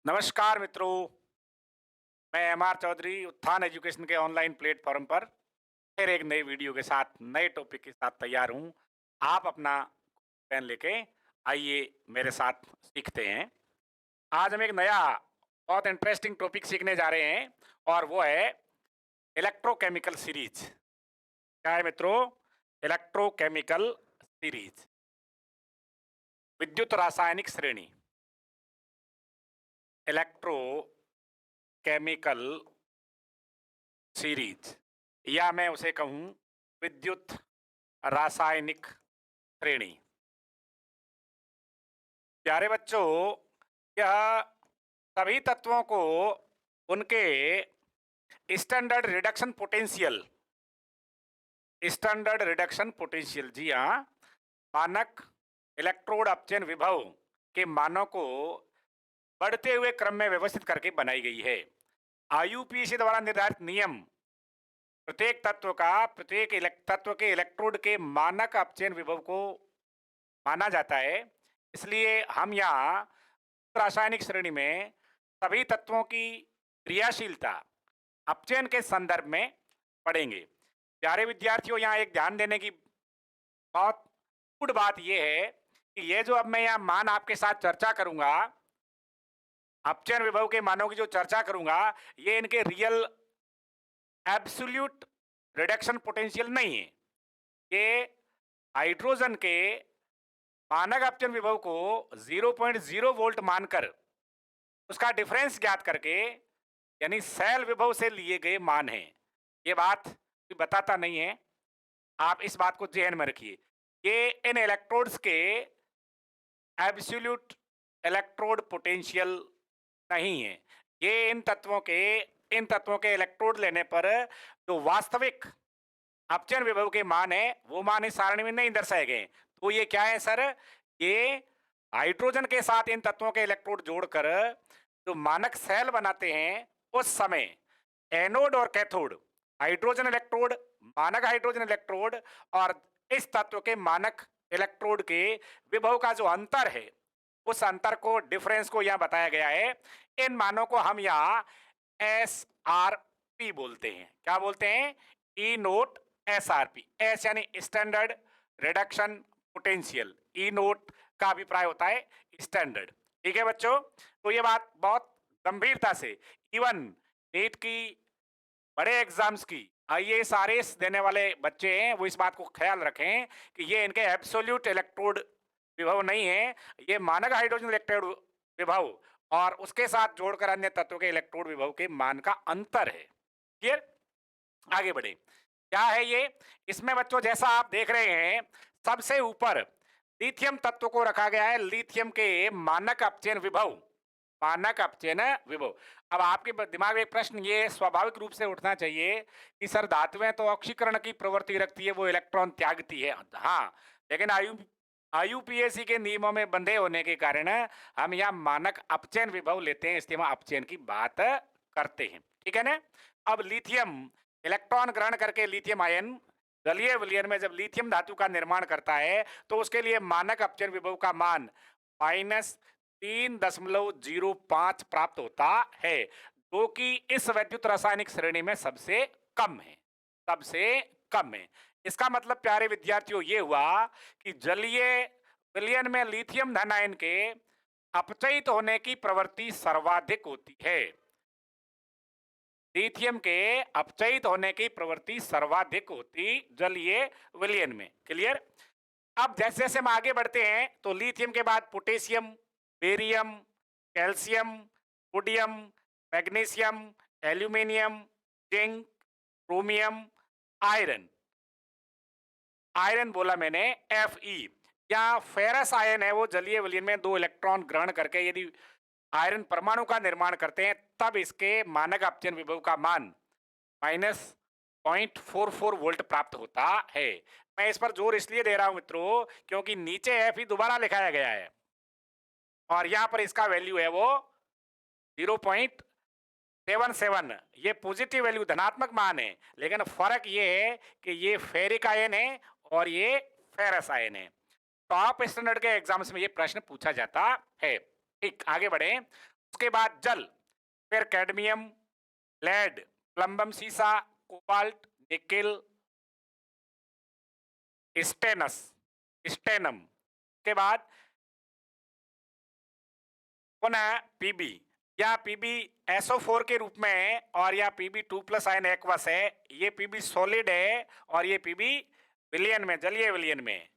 नमस्कार मित्रों। मैं एमआर चौधरी उत्थान एजुकेशन के ऑनलाइन प्लेटफॉर्म पर फिर एक नई वीडियो के साथ नए टॉपिक के साथ तैयार हूं। आप अपना पेन लेके आइए, मेरे साथ सीखते हैं। आज हम एक नया बहुत इंटरेस्टिंग टॉपिक सीखने जा रहे हैं और वो है इलेक्ट्रोकेमिकल सीरीज। क्या है मित्रों? इलेक्ट्रोकेमिकल सीरीज, विद्युत रासायनिक श्रेणी। इलेक्ट्रोकेमिकल सीरीज, या मैं उसे कहूं विद्युत रासायनिक श्रेणी। प्यारे बच्चों, यह सभी तत्वों को उनके स्टैंडर्ड रिडक्शन पोटेंशियल, जी हाँ, मानक इलेक्ट्रोड अपचयन विभव के मानों को बढ़ते हुए क्रम में व्यवस्थित करके बनाई गई है। आईयूपीएसी द्वारा निर्धारित नियम प्रत्येक तत्व के इलेक्ट्रोड के मानक अपचयन विभव को माना जाता है। इसलिए हम यहाँ रासायनिक श्रेणी में सभी तत्वों की क्रियाशीलता अपचयन के संदर्भ में पढ़ेंगे। प्यारे विद्यार्थियों, यहाँ एक ध्यान देने की बहुत गुड बात यह है कि ये जो अब मैं यहाँ मान आपके साथ चर्चा करूंगा, अपचयन विभव के मानों की जो चर्चा करूंगा, ये इनके रियल एब्सोल्यूट रिडक्शन पोटेंशियल नहीं है। ये हाइड्रोजन के मानक अपचयन विभव को 0.0 वोल्ट मानकर उसका डिफरेंस ज्ञात करके, यानी सेल विभव से लिए गए मान हैं। ये बात बताता नहीं है, आप इस बात को ध्यान में रखिए। ये इन इलेक्ट्रोड्स के एब्सोल्यूट इलेक्ट्रोड पोटेंशियल नहीं है। ये इन तत्वों के इलेक्ट्रोड लेने पर जो वास्तविक अपचयन विभव के मान है, वो मान इस सारणी में नहीं दर्शाए गए। तो ये क्या है सर? ये हाइड्रोजन के साथ इन तत्वों के इलेक्ट्रोड जोड़कर जो मानक सेल बनाते हैं, उस समय एनोड और कैथोड, हाइड्रोजन इलेक्ट्रोड, मानक हाइड्रोजन इलेक्ट्रोड और इस तत्व के मानक इलेक्ट्रोड के विभव का जो अंतर है, उस अंतर को, डिफरेंस को यहां बताया गया है। इन मानों को हम यहां एस आर पी बोलते हैं। क्या बोलते हैं? E naught S R P. S यानी standard reduction potential, E naught का अभिप्राय होता है स्टैंडर्ड। ठीक है बच्चों, तो ये बात बहुत गंभीरता से, इवन नीट की, बड़े एग्जाम्स की, आईएएस आरएएस देने वाले बच्चे हैं, वो इस बात को ख्याल रखें कि ये इनके एब्सोल्यूट इलेक्ट्रोड विभव नहीं है, ये मानक हाइड्रोजन इलेक्ट्रोड विभव और उसके साथ जोड़कर अन्य तत्वों के इलेक्ट्रोड विभव के मान का अंतर है। क्लियर? आगे बढ़े। क्या है ये? इसमें बच्चों जैसा आप देख रहे हैं, सबसे ऊपर लिथियम तत्व को रखा गया है, लिथियम के मानक अपचयन विभव, मानक अपचयन विभव। अब आपके दिमाग में एक प्रश्न ये स्वाभाविक रूप से उठना चाहिए कि सर धातुएं तो ऑक्सीकरण की प्रवृत्ति रखती है, वो इलेक्ट्रॉन त्यागती है। हाँ, लेकिन आईयूपीएसी के नियमों में बंधे होने के कारण हम यहाँ मानक अपचयन विभव लेते हैं, इसलिए हम अपचयन की बात करते हैं। ठीक है ना? अब लिथियम इलेक्ट्रॉन ग्रहण करके लिथियम आयन जलीय विलयन में जब लिथियम धातु का निर्माण करता है, तो उसके लिए मानक अपचयन विभव का मान -3.05 प्राप्त होता है, जो कि इस वैद्युत रासायनिक श्रेणी में सबसे कम है, सबसे कम है। इसका मतलब प्यारे विद्यार्थियों ये हुआ कि जलीय विलयन में लिथियम धन आयन के अपचयित होने की प्रवृत्ति सर्वाधिक होती है। लिथियम के अपचयित होने की प्रवृत्ति सर्वाधिक होती जलीय विलयन में। क्लियर? अब जैसे जैसे हम आगे बढ़ते हैं तो लिथियम के बाद potassium, barium, calcium, sodium, magnesium, aluminium, zinc, chromium, iron, iron बोला मैंने, Fe, या फेरस आयन है, वो जलीय विलयन में 2 इलेक्ट्रॉन ग्रहण करके यदि आयरन परमाणु का निर्माण करते हैं, तब इसके मानक अपचयन विभव का मान -0.44 वोल्ट प्राप्त होता है। मैं इस पर जोर इसलिए दे रहा हूं मित्रों, क्योंकि नीचे Fe दोबारा लिखाया गया है और यहां पर इसका वैल्यू है वो 0.77। ये पॉजिटिव वैल्यू, धनात्मक मान है, लेकिन फर्क ये है कि ये फेरिक आयन है और ये फेरस आयन है। टॉप स्टैंडर्ड के एग्जाम्स में ये प्रश्न पूछा जाता है। ठीक, आगे बढ़े। उसके बाद जल, फिर कैडमियम, लेड, प्लम्बम सीसा, कोबाल्ट, निकेल, स्टेनस, स्टेनम के बाद पुनः पीबी या पीबी SO4 के रूप में है और या पीबी 2+ आयन एक्वस है, ये पीबी सॉलिड है और ये पीबी विलयन में, जलीय विलयन में।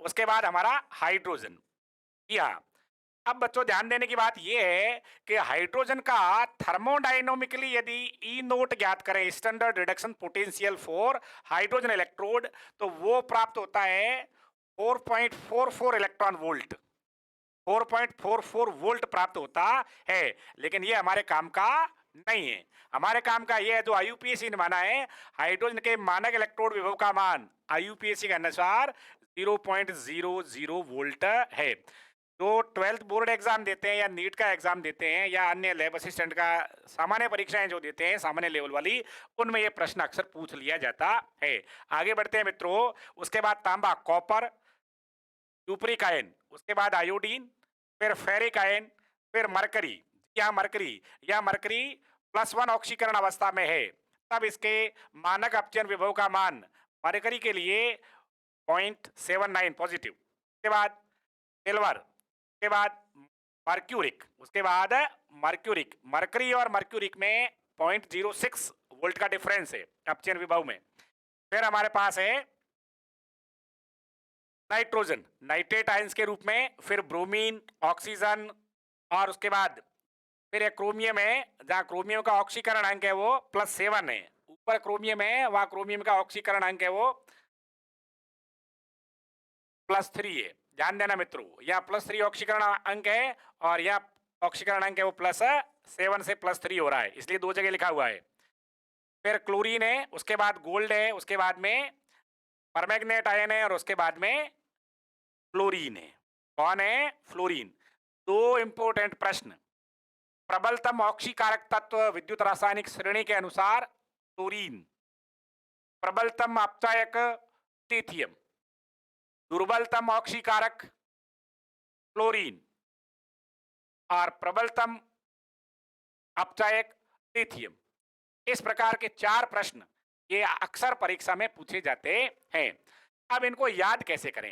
उसके बाद हमारा हाइड्रोजन। हाँ, अब बच्चों ध्यान देने की बात यह है कि हाइड्रोजन का थर्मोडायनोमिकली यदि ई नोट ज्ञात करें, standard reduction potential for hydrogen electrode, तो वो प्राप्त होता है 4.44 इलेक्ट्रॉन वोल्ट, 4.44 वोल्ट प्राप्त होता है। लेकिन ये हमारे काम का नहीं है। हमारे काम का ये है जो IUPAC ने माना है, हाइड्रोजन के मानक इलेक्ट्रोड विभव का मान IUPAC के अनुसार 0.00 वोल्ट है। जो 12th बोर्ड एग्जाम देते हैं या नीट का एग्जाम देते हैं या अन्य लैब असिस्टेंट का सामान्य परीक्षाएं जो देते हैं सामान्य लेवल वाली, उनमें ये प्रश्न अक्सर पूछ लिया जाता है। आगे बढ़ते हैं मित्रों। उसके बाद तांबा, कॉपर, क्यूपरिक आयन, उसके बाद आयोडीन, फिर फेरिक आयन, फिर मरकरी। या मरकरी +1 ऑक्सीकरण अवस्था में है, तब इसके मानक अपचयन विभव का मान मरकरी के लिए 0.79 पॉजिटिव। उसके बाद सिल्वर, उसके बाद मर्क्यूरिक, उसके बाद मर्क्यूरिक, मरकरी और मर्क्यूरिक में 0.06 वोल्ट का डिफरेंस है अपचयन विभव में। फिर हमारे पास है नाइट्रोजन, नाइट्रेट आयंस के रूप में, फिर ब्रोमीन, ऑक्सीजन, और उसके बाद फिर एक क्रोमियम है, जहां क्रोमियम का ऑक्सीकरण अंक है वो +7 है। ऊपर क्रोमियम है, वहां क्रोमियम का ऑक्सीकरण अंक है वो +3 है। ध्यान देना मित्रों, यहाँ +3 ऑक्सीकरण अंक है और यहाँ ऑक्सीकरण अंक है वो +7 से +3 हो रहा है, इसलिए दो जगह लिखा हुआ है। फिर क्लोरीन है, उसके बाद गोल्ड है, उसके बाद में परमैंगनेट आयन है और उसके बाद में फ्लोरीन है। कौन है? फ्लोरीन। दो इंपोर्टेंट प्रश्न। प्रबलतम ऑक्सीकारक तत्व विद्युत रासायनिक श्रेणी के अनुसार फ्लोरीन, प्रबलतम अपचायक लिथियम, दुर्बलतम ऑक्सीकारक फ्लोरीन और प्रबलतम अपचायक लिथियम। इस प्रकार के 4 प्रश्न ये अक्सर परीक्षा में पूछे जाते हैं। अब इनको याद कैसे करें,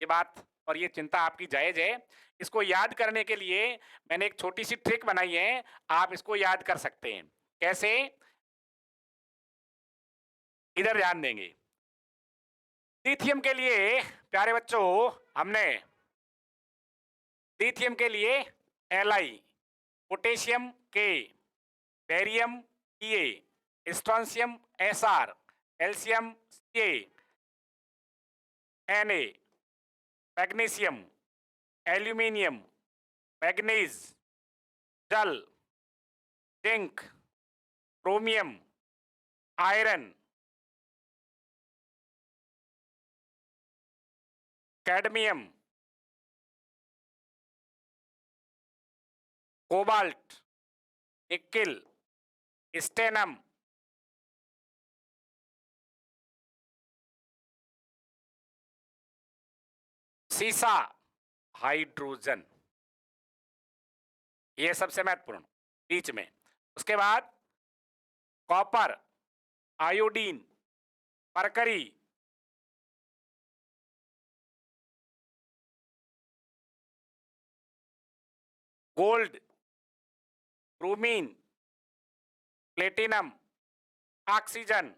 ये बात और ये चिंता आपकी जायज है। इसको याद करने के लिए मैंने एक छोटी सी ट्रिक बनाई है, आप इसको याद कर सकते हैं। कैसे? इधर ध्यान देंगे। लिथियम के लिए प्यारे बच्चों, हमने लिथियम के लिए Li, potassium K, barium Pa, strontium Sr, calcium Ca, Na, magnesium, aluminium, manganese, जल, zinc, chromium, iron, cadmium, cobalt, nickel, stannum, सीसा, हाइड्रोजन। ये सबसे महत्वपूर्ण बीच में। उसके बाद copper, iodine, mercury, gold, bromine, platinum, oxygen,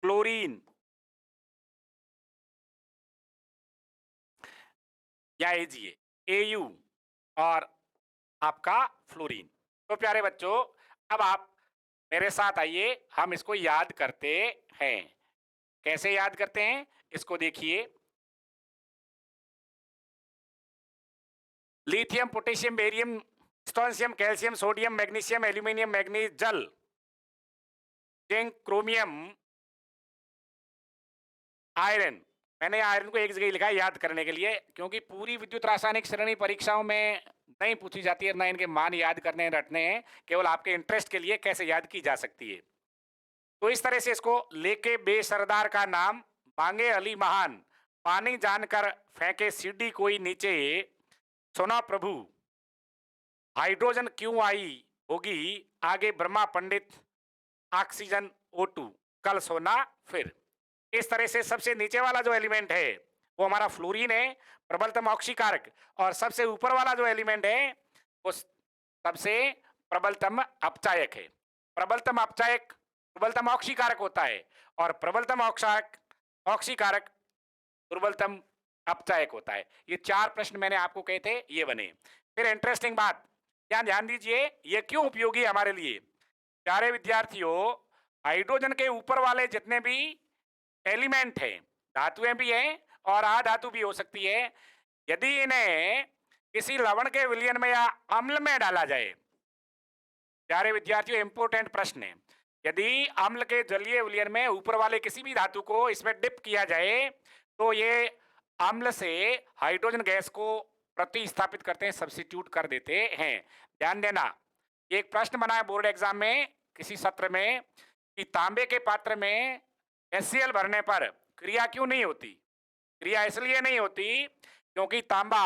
chlorine या AU और आपका फ्लोरीन। तो प्यारे बच्चों, अब आप मेरे साथ आइए, हम इसको याद करते हैं। कैसे याद करते हैं इसको देखिए। Lithium, potassium, barium, strontium, calcium, sodium, magnesium, aluminium, manganese, जल, जिंक, क्रोमियम, आयरन। मैंने आयरन को एक जगह लिखा है याद करने के लिए, क्योंकि पूरी विद्युत रासायनिक श्रेणी परीक्षाओं में नहीं पूछी जाती है, ना इनके मान याद करने रटने हैं, केवल आपके इंटरेस्ट के लिए कैसे याद की जा सकती है। तो इस तरह से इसको लेके बेसरदार का नाम, मांगे अली महान, पानी जानकर फेंके सीढ़ी कोई नीचे, सुना प्रभु हाइड्रोजन क्यों आई होगी आगे ब्रह्मा पंडित, ऑक्सीजन O2 कल सोना फिर। इस तरह से सबसे नीचे वाला जो एलिमेंट है वो हमारा फ्लोरीन है, प्रबलतम ऑक्सीकारक, और सबसे ऊपर वाला जो एलिमेंट है वो सबसे प्रबलतम अपचायक है। प्रबलतम अपचायक प्रबलतम ऑक्सीकारक होता है और प्रबलतम ऑक्सीकारक प्रबलतम अपचायक होता है। ये चार प्रश्न मैंने आपको कहे थे, ये बने। फिर इंटरेस्टिंग बात, यहाँ ध्यान दीजिए, ये क्यों उपयोगी है हमारे लिए। प्यारे विद्यार्थियों, हाइड्रोजन के ऊपर वाले जितने भी एलिमेंट हैं, धातुएं भी हैं और अधातु भी हो सकती है, यदि इन्हें किसी लवण के विलयन में या अम्ल में डाला जाए, प्यारे विद्यार्थियों इंपोर्टेंट प्रश्न है, यदि अम्ल के जलीय विलयन में ऊपर वाले किसी भी धातु को इसमें डिप किया जाए तो ये अम्ल से हाइड्रोजन गैस को प्रतिस्थापित करते हैं, सब्स्टिट्यूट कर देते हैं। ध्यान देना, एक प्रश्न बना है बोर्ड एग्जाम में किसी सत्र में कि तांबे के पात्र में HCl भरने पर क्रिया क्यों नहीं होती। क्रिया इसलिए नहीं होती क्योंकि तांबा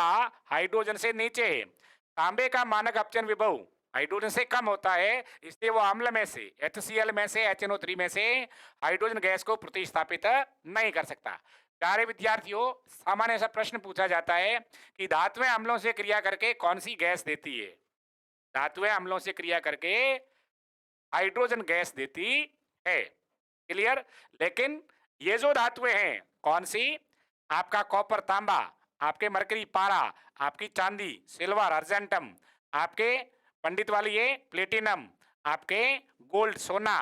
हाइड्रोजन से नीचे है। तांबे का मानक अपचयन विभव हाइड्रोजन से कम होता है, इसलिए वो अम्ल में से HCl में से HNO3 में से हाइड्रोजन गैस को प्रतिस्थापित नहीं कर सकता। प्यारे विद्यार्थियों, सामान्य सा प्रश्न पूछा जाता है कि धातुएं अम्लों से क्रिया करके कौन सी गैस देती है। धातुएं अम्लों से क्रिया करके हाइड्रोजन गैस देती है, क्लियर। लेकिन ये जो धातुएं हैं कौन सी, आपका कॉपर तांबा, आपके मरकरी पारा, आपकी चांदी सिल्वर अर्जेंटम, आपके पंडित वाली ये प्लेटिनम, आपके गोल्ड सोना,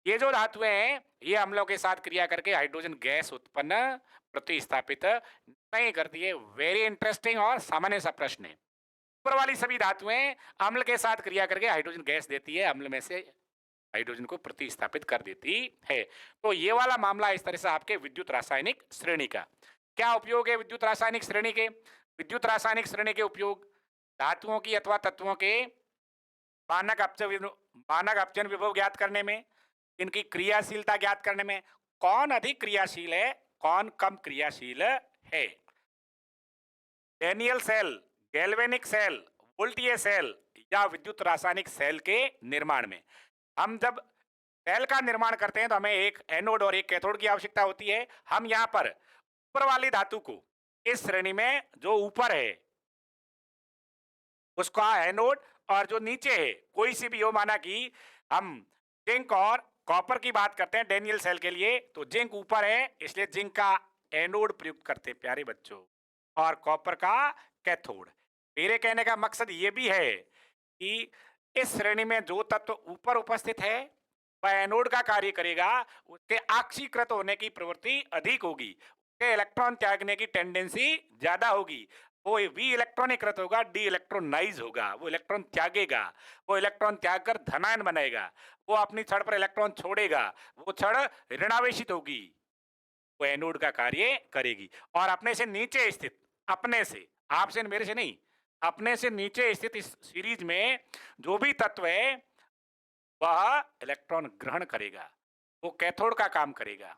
ये जो धातुएं हैं ये अम्लों के साथ क्रिया करके हाइड्रोजन गैस उत्पन्न प्रतिस्थापित नहीं करती है। वेरी इंटरेस्टिंग और सामान्य सा प्रश्न है। ऊपर वाली सभी धातुएं अम्ल के साथ क्रिया करके हाइड्रोजन गैस देती है, अम्ल में से हाइड्रोजन को प्रतिस्थापित कर देती है। तो ये वाला मामला इस तरह से आपके विद्युत रासायनिक श्रेणी का। क्या उपयोग है विद्युत रासायनिक श्रेणी के। विद्युत रासायनिक श्रेणी के उपयोग धातुओं की अथवा तत्वों के मानक अपचयन विभव ज्ञात करने में, इनकी क्रियाशीलता ज्ञात करने में, कौन अधिक क्रियाशील है कौन कम क्रियाशील है। Daniell cell, galvanic cell, voltaic cell या विद्युत रासायनिक सेल के निर्माण में, हम जब सेल का निर्माण करते हैं तो हमें एक एनोड और एक कैथोड की आवश्यकता होती है। हम यहाँ पर ऊपर वाली धातु को इस श्रेणी में जो ऊपर है उसका एनोड और जो नीचे है कोई सी भी हो, माना कि हम जिंक और कॉपर की बात करते हैं डेनियल सेल के लिए, तो जिंक ऊपर है इसलिए जिंक का एनोड प्रयुक्त करते हैं प्यारे बच्चों, और कॉपर का कैथोड। मेरे कहने का मकसद ये भी है कि इस श्रेणी में जो तत्व ऊपर उपस्थित है वह एनोड का कार्य करेगा, उसके ऑक्सीकृत होने की प्रवृत्ति अधिक होगी, उसके इलेक्ट्रॉन त्यागने की टेंडेंसी ज्यादा होगी, वो वी इलेक्ट्रॉनिकृत होगा, डी इलेक्ट्रोनाइज होगा, वो इलेक्ट्रॉन त्यागेगा, वो इलेक्ट्रॉन त्याग कर धनायन बनेगा, वो अपनी छड़ पर इलेक्ट्रॉन छोड़ेगा, वो छड़ ऋणावेशित होगी, वो एनोड का कार्य करेगी। और अपने से नीचे स्थित, अपने से, आपसे मेरे से नहीं, अपने से नीचे स्थित इस सीरीज में जो भी तत्व है वह इलेक्ट्रॉन ग्रहण करेगा, वो कैथोड का काम करेगा,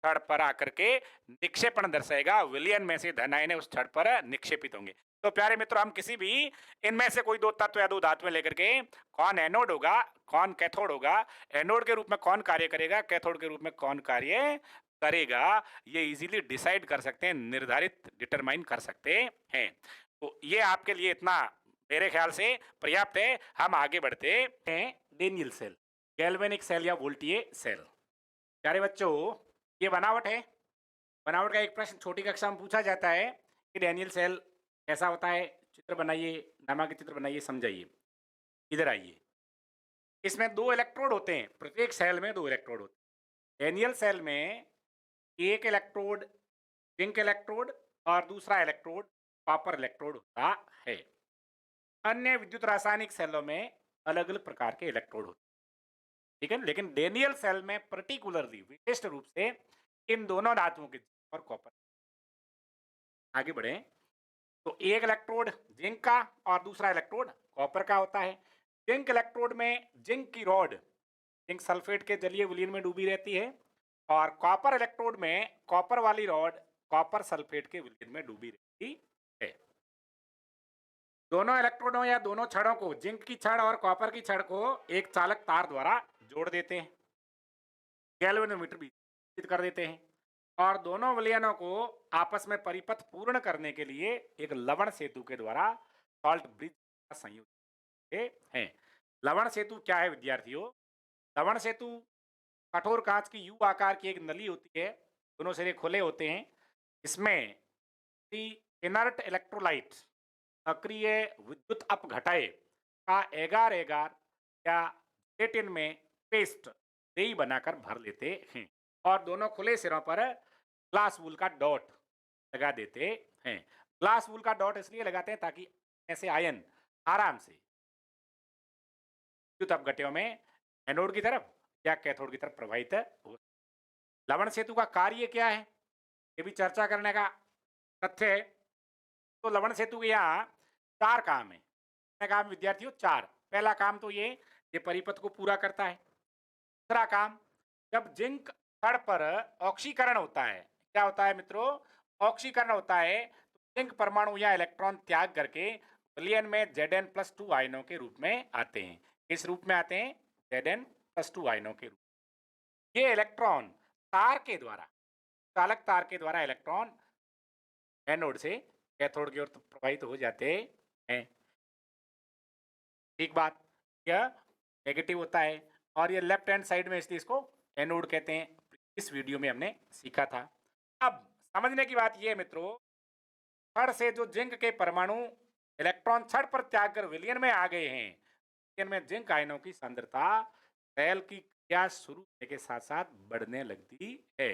छड़ पर आकर के निक्षेपण दर्शाएगा, विलयन में से धन आयन उस छड़ पर निक्षेपित होंगे। तो प्यारे मित्रों, हम किसी भी इनमें से कोई दो तत्व या दो धातुएं लेकर के कौन एनोड होगा कौन कैथोड होगा, एनोड के रूप में कौन कार्य करेगा, कैथोड के रूप में कौन कार्य करेगा, ये इजीली डिसाइड कर सकते हैं, निर्धारित डिटरमाइन कर सकते हैं। तो ये आपके लिए इतना मेरे ख्याल से पर्याप्त है। हम आगे बढ़ते हैं। डेनियल सेल, गैल्वेनिक सेल या वोल्टियर सेल। प्यारे बच्चों, ये बनावट है। बनावट का एक प्रश्न छोटी कक्षा में पूछा जाता है कि डेनियल सेल कैसा होता है, चित्र बनाइए, नामांकित चित्र बनाइए, समझाइए। इधर आइए। इसमें दो इलेक्ट्रोड होते हैं, प्रत्येक सेल में दो इलेक्ट्रोड होते हैं। डेनियल सेल में एक इलेक्ट्रोड जिंक इलेक्ट्रोड और दूसरा इलेक्ट्रोड कॉपर इलेक्ट्रोड होता है। अन्य विद्युत रासायनिक सेलों में अलग अलग प्रकार के इलेक्ट्रोड होते हैं, ठीक है। लेकिन डेनियल सेल में पर्टिकुलरली विशिष्ट रूप से इन दोनों धातुओं के और कॉपर। आगे बढ़े तो एक इलेक्ट्रोड जिंक का और दूसरा इलेक्ट्रोड कॉपर का होता है। जिंक इलेक्ट्रोड में जिंक की रॉड जिंक सल्फेट के जलीय विलयन में डूबी रहती है और कॉपर इलेक्ट्रोड में कॉपर वाली रॉड कॉपर सल्फेट के विलयन में डूबी रहती है। दोनों इलेक्ट्रोडों या दोनों छड़ों को, जिंक की छड़ और कॉपर की छड़ को एक चालक तार द्वारा जोड़ देते हैं, गैल्वेनोमीटर भी स्थापित कर देते हैं और दोनों विलयनों को आपस में परिपथ पूर्ण करने के लिए एक लवण सेतु के द्वारा सॉल्ट ब्रिज का संयोजन करते हैं। लवण सेतु क्या है विद्यार्थियों? लवण सेतु कठोर कांच की यू आकार की एक नली होती है, दोनों सिरे खुले होते हैं। इसमें इनर्ट इलेक्ट्रोलाइट, सक्रिय विद्युत अपघटय का एगार एगार या जेटिन में पेस्ट देई बनाकर भर लेते हैं और दोनों खुले सिरों पर ग्लास वूल का डॉट लगा देते हैं। ग्लास वूल का डॉट इसलिए लगाते हैं ताकि ऐसे आयन आराम से विद्युत अपघट्यों में एनोड की तरफ या कैथोड की तरफ प्रवाहित हो। लवण सेतु का कार्य क्या है, ये भी चर्चा करने का तथ्य है। तो लवण सेतु के यहाँ 4 काम है। काम विद्यार्थियों 4। पहला काम तो ये परिपथ को पूरा करता है। दूसरा काम, जब जिंक छड़ पर ऑक्सीकरण होता है, क्या होता है मित्रों? ऑक्सीकरण होता है तो जिंक परमाणु या इलेक्ट्रॉन त्याग करके विलयन में Zn+2 आयनों के रूप में आते हैं। किस रूप में आते हैं? Zn+2 आयनों के रूप में। ये इलेक्ट्रॉन तार के द्वारा, चालक तार के द्वारा इलेक्ट्रॉन एनोड से कैथोड की ओर प्रवाहित हो जाते हैं। ठीक बात, यह नेगेटिव होता है और ये लेफ्ट हैंड साइड में, इसलिए इसको एनोड कहते हैं। इस वीडियो में हमने सीखा था। अब समझने की बात यह है मित्रों, छड़ से जो जिंक के परमाणु इलेक्ट्रॉन छड़ पर त्याग कर विलयन में आ गए हैं, विलयन में जिंक आयनों की सांद्रता सेल की क्रिया शुरू होने के साथ साथ बढ़ने लगती है।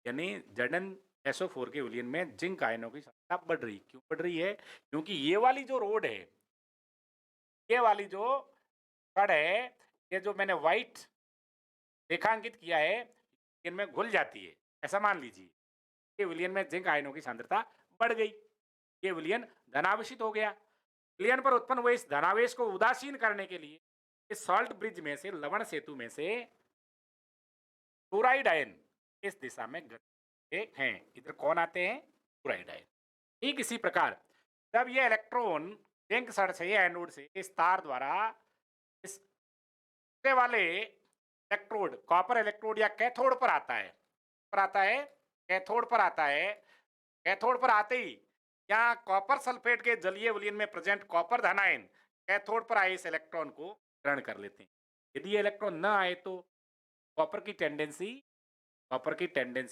यानी Zn-SO4 के विलयन में जिंक आयनों की सांद्रता बढ़ रही। क्यों बढ़ रही है? क्योंकि ये वाली जो रोड है, ये वाली जो छड़ है, ये जो मैंने व्हाइट रेखांकित किया है, इनमें घुल जाती है। ऐसा मान लीजिए ये विलयन में जिंक आयनों की सांद्रता बढ़ गई, ये विलयन धनावेशित हो गया। विलयन पर उत्पन्न हुए इस धनावेश को उदासीन करने के लिए इस सॉल्ट ब्रिज में से, लवण सेतु में से क्लोराइड आयन इस दिशा में गति हैं। इधर कौन आते हैं? Chloride ion. ठीक इसी प्रकार जब ये इलेक्ट्रॉन जिंक सड़ से या एनोड से इस तार द्वारा इस वाले इलेक्ट्रोड, कॉपर इलेक्ट्रोड या कैथोड पर आता है, पर आता है, कैथोड पर आता है, कैथोड पर आते ही यहाँ कॉपर सल्फेट के जलीय विलयन में प्रेजेंट कॉपर धनायन कैथोड पर आए इस इलेक्ट्रॉन को ग्रहण कर लेते हैं। यदि ये इलेक्ट्रॉन न आए तो कॉपर की टेंडेंसी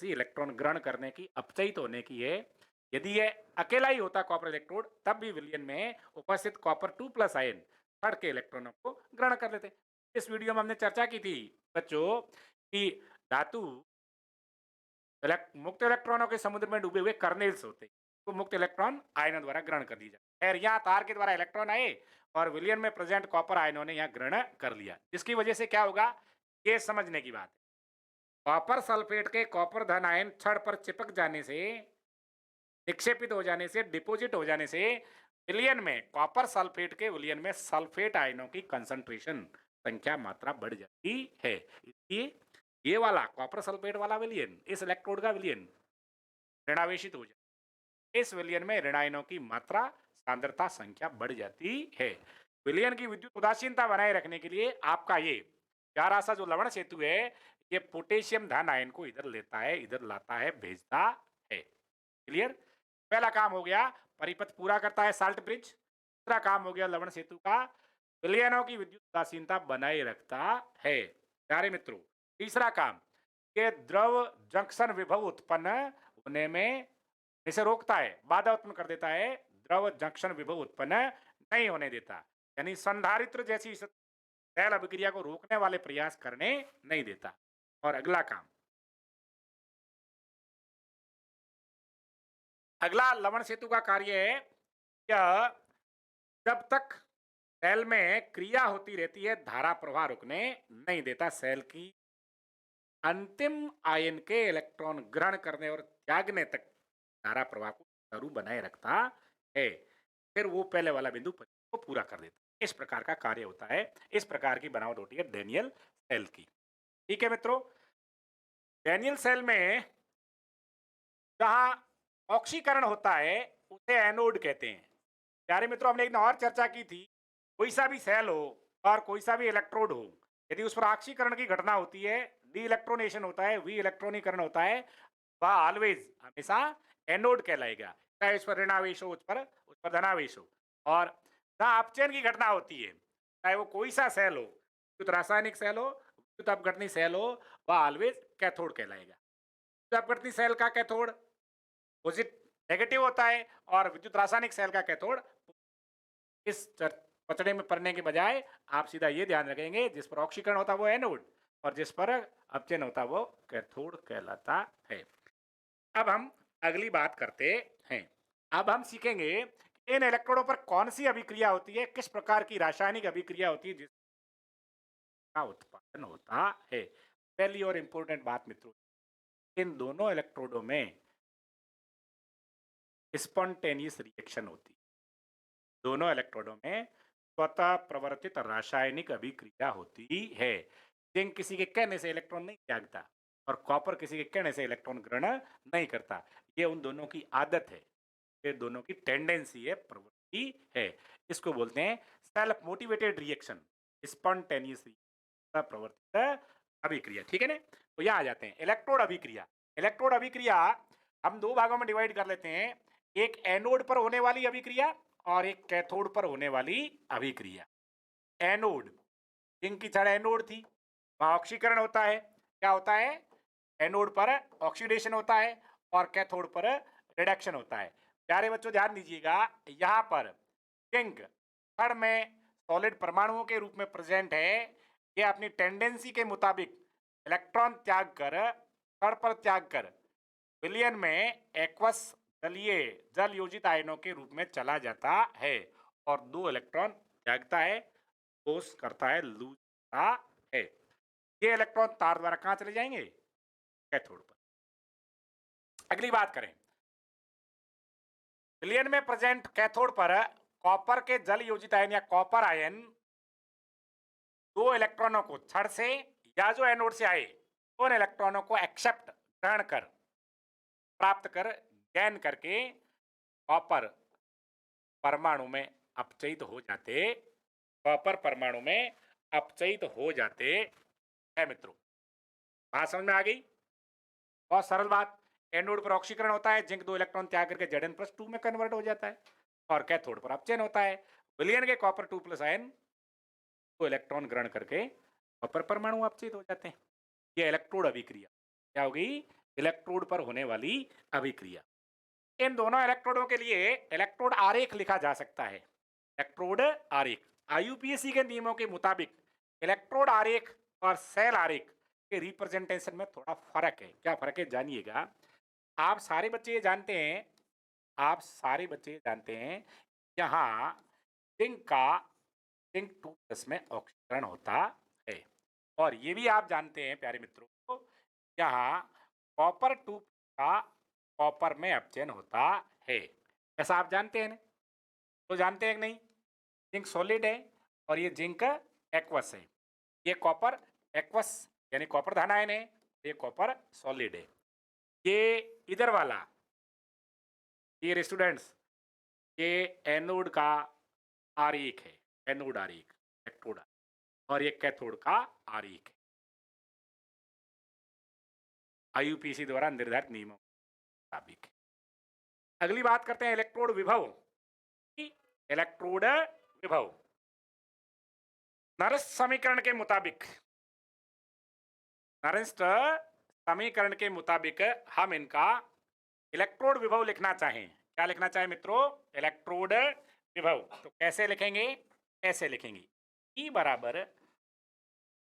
इलेक्ट्रॉन ग्रहण करने की, अपचयित होने की है। यदि ये अकेला ही होता कॉपर इलेक्ट्रोड, तब भी विलयन में उपस्थित कॉपर 2+ आयन छड़ के इलेक्ट्रॉनों को ग्रहण कर लेते। इस वीडियो में हमने चर्चा की थी बच्चों कि धातु मुक्त इलेक्ट्रॉनों के समुद्र में डूबे हुए कर्नेल्स होते, तो मुक्त इलेक्ट्रॉन आयनों द्वारा ग्रहण कर लिया जाए। यहाँ तार के द्वारा इलेक्ट्रॉन आए और विलयन में प्रेजेंट कॉपर आयनों ने यहाँ ग्रहण कर लिया, जिसकी वजह से क्या होगा ये समझने की बात है। कॉपर सल्फेट के कॉपर धन आयन छड़ पर चिपक जाने से, निक्षेपित हो जाने से, डिपोजिट हो जाने से विलयन में कॉपर सल्फेट के विलयन में सल्फेट आयनों की कंसंट्रेशन, संख्या, मात्रा बढ़ जाती है। इसलिए ये वाला कॉपर सल्फेट वाला विलयन, इस इलेक्ट्रोड का विलयन ऋणावेशित हो जाए, इस विलयन में ऋण आयनों की मात्रा, सांद्रता, संख्या बढ़ जाती है। विलयन की विद्युत उदासीनता बनाए रखने के लिए आपका ये प्यारा सा जो लवण सेतु है, ये पोटेशियम धन आयन को इधर लेता है, इधर लाता है, भेजता है। क्लियर? पहला काम हो गया, परिपथ पूरा करता है सॉल्ट ब्रिज। दूसरा काम हो गया लवण सेतु का, विलयनों की विद्युत उदासीनता बनाए रखता है। प्यारे मित्रों, तीसरा काम, ये द्रव जंक्शन विभव उत्पन्न होने में इसे रोकता है, बाधा उत्पन्न कर देता है, द्रव जंक्शन विभव उत्पन्न नहीं होने देता। यानी संधारित्र जैसी सेल अभिक्रिया को रोकने वाले प्रयास करने नहीं देता। और अगला काम, अगला लवण सेतु का कार्य है, यह जब तक सेल में क्रिया होती रहती है धारा प्रवाह रुकने नहीं देता। सेल की अंतिम आयन के इलेक्ट्रॉन ग्रहण करने और त्यागने तक धारा प्रवाह को शुरू बनाए रखता है। फिर वो पहले वाला बिंदु को पूरा कर देता है। इस प्रकार का कार्य होता है, इस प्रकार की बनावट होती है डैनियल सेल की। ठीक है मित्रों, डैनियल सेल में जहां ऑक्सीकरण होता है उसे एनोड कहते हैं। प्यारे मित्रों, हमने एक और चर्चा की थी, कोई सा भी सेल हो और कोई सा भी इलेक्ट्रोड हो, यदि उस पर ऑक्सीकरण की घटना होती है, डी इलेक्ट्रोनेशन होता है, वी इलेक्ट्रॉनीकरण होता है, वह ऑलवेज हमेशा एनोड कहलाएगा। चाहे उस पर ऋणावेश हो, उस पर धनावेश हो। और जहां अपचयन की घटना होती है, चाहे वो कोई सा सेल हो, विद्युत रासायनिक सेल हो, विद्युत अपघटनी सेल हो, वह ऑलवेज कैथोड कहलाएगा। विद्युत अपघटनी सेल का कैथोड पोजिट नेगेटिव होता है और विद्युत रासायनिक सेल का कैथोड। इस पचड़े में पड़ने के बजाय आप सीधा ये ध्यान रखेंगे, जिस पर ऑक्सीकरण होता है वो एनोड और जिस पर अपचयन होता है वो कैथोड कहलाता है। अब हम अगली बात करते हैं। अब हम सीखेंगे कि इन इलेक्ट्रोडों पर कौन सी अभिक्रिया होती है, किस प्रकार की रासायनिक अभिक्रिया होती है जिसका उत्पादन होता है। पहली और इंपॉर्टेंट बात मित्रों, इन दोनों इलेक्ट्रोडों में स्पॉन्टेनियस रिएक्शन होती है। दोनों इलेक्ट्रोडों में स्वतः प्रवर्तित रासायनिक अभिक्रिया होती है। जिंक किसी के कहने से इलेक्ट्रॉन नहीं त्यागता और कॉपर किसी के कहने से इलेक्ट्रॉन ग्रहण नहीं करता। ये उन दोनों की आदत है, ये दोनों की टेंडेंसी है, प्रवृत्ति है। इसको बोलते हैं सेल्फ मोटिवेटेड रिएक्शन, स्पॉन्टेनियस प्रवर्तित अभिक्रिया। ठीक है ना। तो यहाँ आ जाते हैं इलेक्ट्रोड अभिक्रिया। इलेक्ट्रोड अभिक्रिया हम दो भागों में डिवाइड कर लेते हैं, एक एनोड पर होने वाली अभिक्रिया और एक कैथोड पर होने वाली अभिक्रिया। एनोड, जिंक की छड़ एनोड थी, वहां ऑक्सीकरण होता है। क्या होता है? एनोड पर ऑक्सीडेशन होता है और कैथोड पर रिडक्शन होता है। प्यारे बच्चों ध्यान दीजिएगा, यहां पर जिंक छड़ में सॉलिड परमाणुओं के रूप में प्रेजेंट है। ये अपनी टेंडेंसी के मुताबिक इलेक्ट्रॉन त्याग कर, छड़ पर त्याग कर विलयन में एक्वस जलीय जल योजित आयनों के रूप में चला जाता है और दो इलेक्ट्रॉन त्यागता है, पोष करता है, लूज करता है। ये इलेक्ट्रॉन तार द्वारा कहां चले जाएंगे? कैथोड पर। अगली बात करें, विलयन में प्रेजेंट कैथोड पर कॉपर के जल योजित आयन या कॉपर आयन दो इलेक्ट्रॉनों को छड़ से या जो एनोड से आए उन इलेक्ट्रॉनों को एक्सेप्ट ग्रहण कर, प्राप्त कर, गैन करके कॉपर परमाणु में अपचयित हो जाते, कॉपर परमाणु में अपचयित हो जाते हैं मित्रों। बात समझ में आ गई? बहुत सरल बात। एनोड पर ऑक्सीकरण होता है, जिंक दो इलेक्ट्रॉन त्याग करके Zn+2 में कन्वर्ट हो जाता है और कैथोड पर अपचयन होता है, विलयन के कॉपर 2+ आयन दो इलेक्ट्रॉन ग्रहण करके कॉपर परमाणु अपचयित हो जाते हैं। यह इलेक्ट्रोड अभिक्रिया क्या होगी? इलेक्ट्रोड पर होने वाली अभिक्रिया। इन दोनों इलेक्ट्रोडों के लिए इलेक्ट्रोड आरेख लिखा जा सकता है। इलेक्ट्रोड आरेख आईयूपीएसी के नियमों के मुताबिक इलेक्ट्रोड आरेख और सेल आरेख के रिप्रेजेंटेशन में थोड़ा फर्क है। क्या फर्क है जानिएगा। आप सारे बच्चे ये जानते हैं, आप सारे बच्चे ये जानते हैं, यहाँ जिंक 2+ में ऑक्सीकरण होता है और ये भी आप जानते हैं प्यारे मित्रों, यहाँ कॉपर 2 का कॉपर में अपचयन होता है। ऐसा आप जानते हैं ना? तो जानते हैं कि नहीं? जिंक सॉलिड है और ये जिंक एक्वस है। ये कॉपर एक्वस यानी कॉपर धन आयन है, ये कॉपर सॉलिड है। ये इधर वाला, ये स्टूडेंट्स, ये एनोड का आरेख है, एनोड आरेख, इलेक्ट्रोड, और ये कैथोड का आरेख है आईयूपीएसी द्वारा निर्धारित नियमों के मुताबिक। अगली बात करते हैं इलेक्ट्रोड विभव। इलेक्ट्रोड विभव नरेस्ट समीकरण के मुताबिक, नरेस्ट समीकरण के मुताबिक हम इनका इलेक्ट्रोड विभव लिखना चाहें। क्या लिखना चाहें मित्रों? इलेक्ट्रोड विभव। तो कैसे लिखेंगे? ऐसे लिखेंगे, ई बराबर,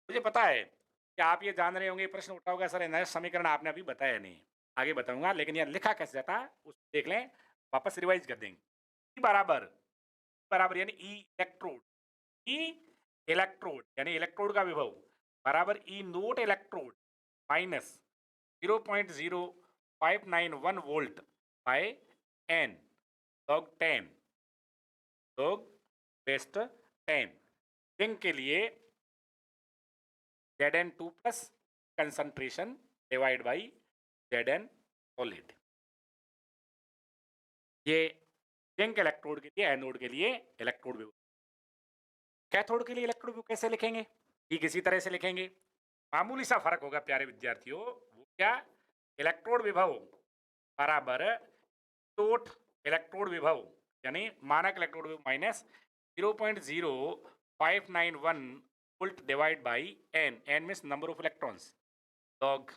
मुझे पता है कि आप ये जान रहे होंगे, प्रश्न उठा होगा सर नरेस्ट समीकरण आपने अभी बताया नहीं, आगे बताऊंगा, लेकिन यह लिखा कैसे जाता है उसको देख लें, वापस रिवाइज कर देंगे। ई बराबर, बराबर यानी ई इलेक्ट्रोड, ई इलेक्ट्रोड यानी इलेक्ट्रोड का विभव बराबर E naught electrode minus 0.0591 volt by n log 10 log base 10। Zinc के लिए Zn2+ concentration divide by Zn solid. ये जिंक इलेक्ट्रोड के लिए, एनोड के लिए इलेक्ट्रोड विभव। कैथोड के लिए इलेक्ट्रोड विभव कैसे लिखेंगे? ठीक इसी तरह से लिखेंगे। मामूली सा फर्क होगा प्यारे विद्यार्थियों, वो क्या? इलेक्ट्रोड विभव बराबर टोट इलेक्ट्रोड विभव, यानी मानक इलेक्ट्रोड विभव minus 0.0591 volt divide by n. N means number of electrons, log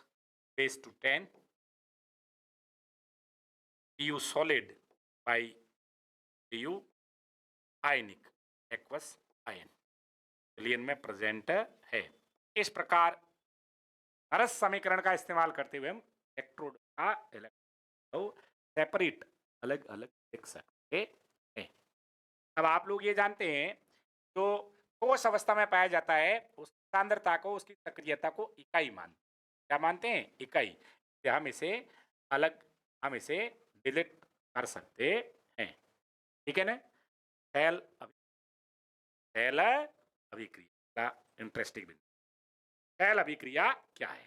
base to 10 du solid by du ionic aqueous ion विलयन में प्रेजेंट है। इस प्रकार नरस समीकरण का इस्तेमाल करते हुए हम इलेक्ट्रोड का इलेक्ट्रोड सेपरेट अलग अलग लिख सकते हैं। अब आप लोग ये जानते हैं, जो ठोस अवस्था में पाया जाता है उसकी सांद्रता को, उसकी सक्रियता को इकाई मानते हैं। क्या मानते हैं? इकाई। हम इसे डिलीट कर सकते हैं, ठीक है ना? सेल अभिक्रिया, इंटरेस्टिंग बिंदु। सेल अभिक्रिया क्या है?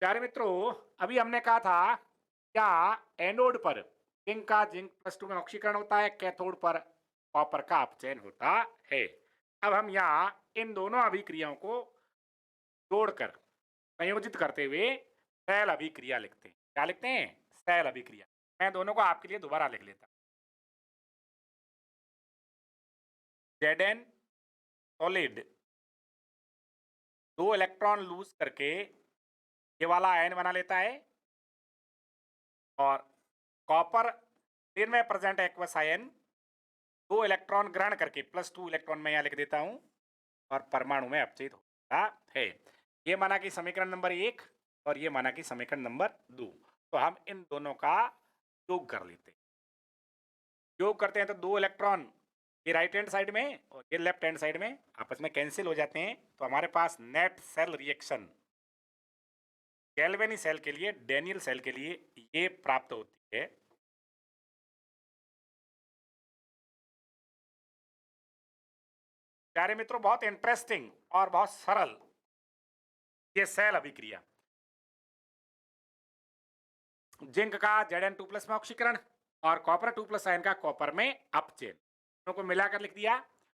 प्यारे मित्रों, अभी हमने कहा था क्या एनोड पर जिंक का जिंक +2 में ऑक्सीकरण होता है, कैथोड पर कॉपर का अपचयन होता है। अब हम यहाँ इन दोनों अभिक्रियाओं को जोड़कर संयोजित करते हुए सेल अभिक्रिया लिखते हैं। क्या लिखते हैं? सेल अभिक्रिया। मैं दोनों को आपके लिए दोबारा लिख लेता हूं। Zn सॉलिड 2 इलेक्ट्रॉन लूज करके ये वाला आयन बना लेता है, और कॉपर में प्रेजेंट एक्वस आयन 2 इलेक्ट्रॉन ग्रहण करके +2 इलेक्ट्रॉन मैं यहाँ लिख देता हूं, और परमाणु में अपचित होता है। ये माना कि समीकरण नंबर 1 और ये माना कि समीकरण नंबर 2। तो हम इन दोनों का योग कर लेते हैं। योग करते हैं तो 2 इलेक्ट्रॉन ये राइट हैंड साइड में और ये लेफ्ट हैंड साइड में आपस में कैंसिल हो जाते हैं, तो हमारे पास net cell reaction galvanic cell के लिए, डेनियल सेल के लिए ये प्राप्त होती है। प्यारे मित्रों, बहुत इंटरेस्टिंग और बहुत सरल ये सेल अभिक्रिया। जिंक का Zn2+ में ऑक्सीकरण और कॉपर 2+ आयन का कॉपर में अपचयन, दोनों को मिलाकर लिख दिया।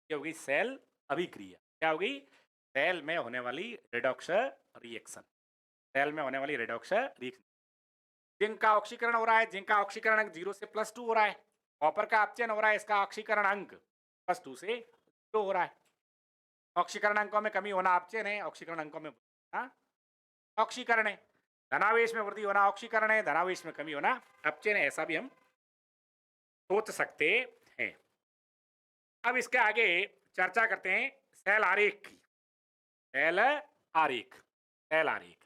ये होगी सेल अभिक्रिया। क्या होगी? सेल में होने वाली रेडॉक्स रिएक्शन। सेल में होने वाली रेडॉक्स रिएक्शन। जिंक का ऑक्सीकरण हो रहा है, जिंक का ऑक्सीकरण अंक 0 से +2 हो रहा है। कॉपर का अपचयन हो रहा है, इसका ऑक्सीकरण अंक +2 से 2 हो रहा है। ऑक्सीकरण अंकों में कमी होना अपचयन है, ऑक्सीकरण अंकों में ऑक्सीकरण है। धनावेश में वृद्धि होना ऑक्सीकरण है, धनावेश में कमी होना अपचयन है। ऐसा भी हम सोच सकते हैं। अब इसके आगे चर्चा करते हैं सेल आरेख की। सेल आरेख, सेल आरेख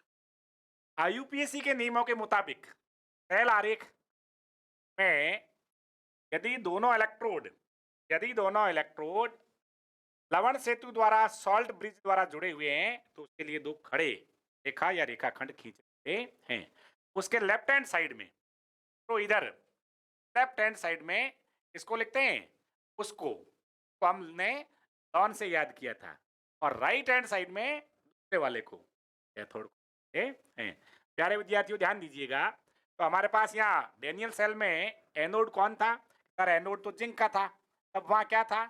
यूपीएससी के नियमों के मुताबिक सेल आरेख में यदि दोनों इलेक्ट्रोड लवण सेतु द्वारा, सॉल्ट ब्रिज द्वारा जुड़े हुए हैं, तो उसके लिए 2 खड़े रेखा या रेखाखंड खींचते हैं। उसके लेफ्ट हैंड साइड में, तो इधर लेफ्ट हैंड साइड में इसको लिखते हैं, उसको तो हमने डॉन से याद किया था, और राइट हैंड साइड में दूसरे वाले को कैथोड हैं। प्यारे विद्यार्थियों ध्यान दीजिएगा, तो हमारे पास यहाँ डेनियल सेल में एनोड कौन था? सर एनोड तो जिंक का था। तब वहां क्या था?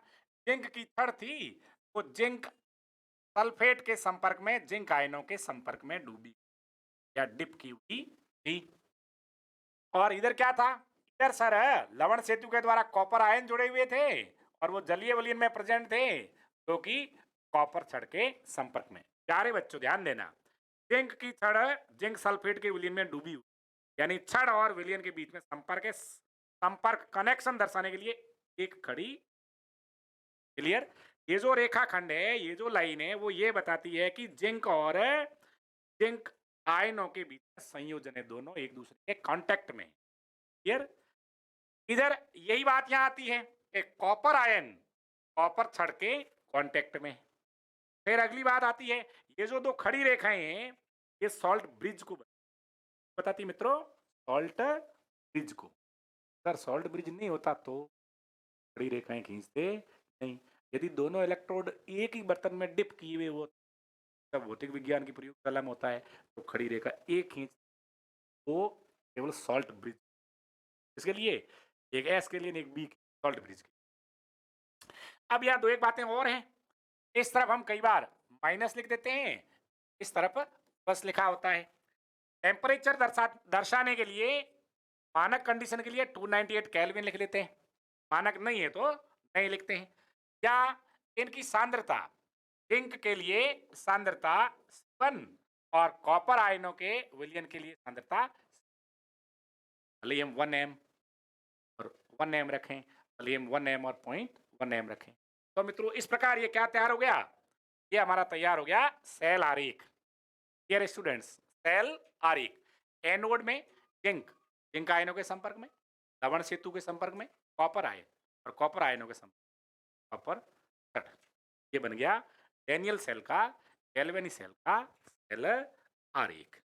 जिंक की छड़ थी, वो जिंक सल्फेट के संपर्क में, जिंक आयनों के संपर्क में डूबी या डिप की हुई थी। और इधर क्या था? इधर सर लवण सेतु के द्वारा कॉपर आयन जुड़े हुए थे, और वो जलीय विलयन में प्रेजेंट थे, जो कि कॉपर छड़ के संपर्क में। प्यारे बच्चों ध्यान देना, जिंक की छड़ जिंक सल्फेट के विलयन में डूबी हुई, यानी छड़ और विलयन के बीच में संपर्क कनेक्शन दर्शाने के लिए एक खड़ी। क्लियर? ये जो रेखाखंड है, ये जो लाइन है, वो ये बताती है कि जिंक और जिंक आयनों के बीच में संयोजन है, दोनों एक दूसरे के कांटेक्ट में। क्लियर? इधर यही बात यहां आती है, एक कॉपर आयन कॉपर छड़ के कांटेक्ट में। फिर अगली बात आती है, ये जो 2 खड़ी रेखाएं हैं, ये सॉल्ट ब्रिज को बताती मित्रों, सॉल्ट ब्रिज को। सर सॉल्ट ब्रिज नहीं होता तो खड़ी रेखाएं खींचते नहीं। यदि दोनों इलेक्ट्रोड एक ही बर्तन में डिप किए हुए हो, जब भौतिक विज्ञान की प्रयोगशाला में होता है तो खड़ी रेखा एक खींच वो केवल सॉल्ट ब्रिज इसके लिए, एक एस के लिए एक बी सॉल्ट ब्रिज के। अब यहाँ दो एक बातें और हैं। इस तरफ हम कई बार माइनस लिख देते हैं, इस तरफ प्लस लिखा होता है। टेम्परेचर दर्शाने के लिए मानक कंडीशन के लिए 298 केल्विन लिख लेते हैं, मानक नहीं है तो नहीं लिखते हैं। या इनकी सांद्रता, जिंक के लिए सांद्रता 1 और कॉपर आयनों के विलयन के लिए सांद्रता, भले हम 1m और 1m रखें, भले हम 1m और 0.1m रखें। तो मित्रों इस प्रकार ये क्या तैयार हो गया, ये हमारा तैयार हो गया सेल आरेख। डियर स्टूडेंट्स, सेल आरेख। एनोड में जिंक, जिंक आयनों के संपर्क में, लवण सेतु के संपर्क में कॉपर आयन और कॉपर आयनों के संपर्क कॉपर कट। ये बन गया डैनियल सेल का, गैल्वेनी सेल का सेल आरेख।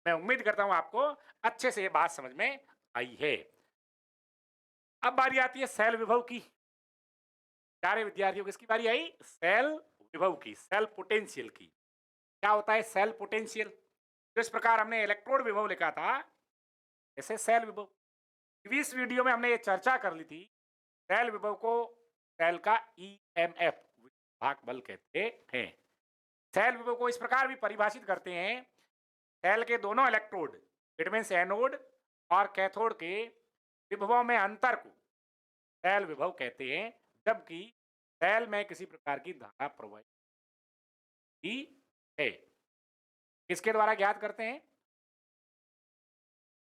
मैं उम्मीद करता हूं आपको अच्छे से ये बात समझ में आई है। अब बारी आती है सेल विभव की। सारे विद्यार्थियों को इसकी बारी आई सेल विभव की, सेल पोटेंशियल की। क्या होता है सेल पोटेंशियल? तो इस प्रकार हमने इलेक्ट्रोड विभव लिखा था, ऐसे सेल विभव। इस वीडियो में हमने ये चर्चा कर ली थी सेल विभव को सेल का ईएमएफ भाग बल कहते हैं। सेल विभव को इस प्रकार भी परिभाषित करते हैं, सेल के दोनों इलेक्ट्रोड, इट मींस एनोड और कैथोड के विभवों में अंतर को सेल विभव कहते हैं, जबकि सेल में किसी प्रकार की धारा प्रवाहित है। किसके द्वारा ज्ञात करते हैं?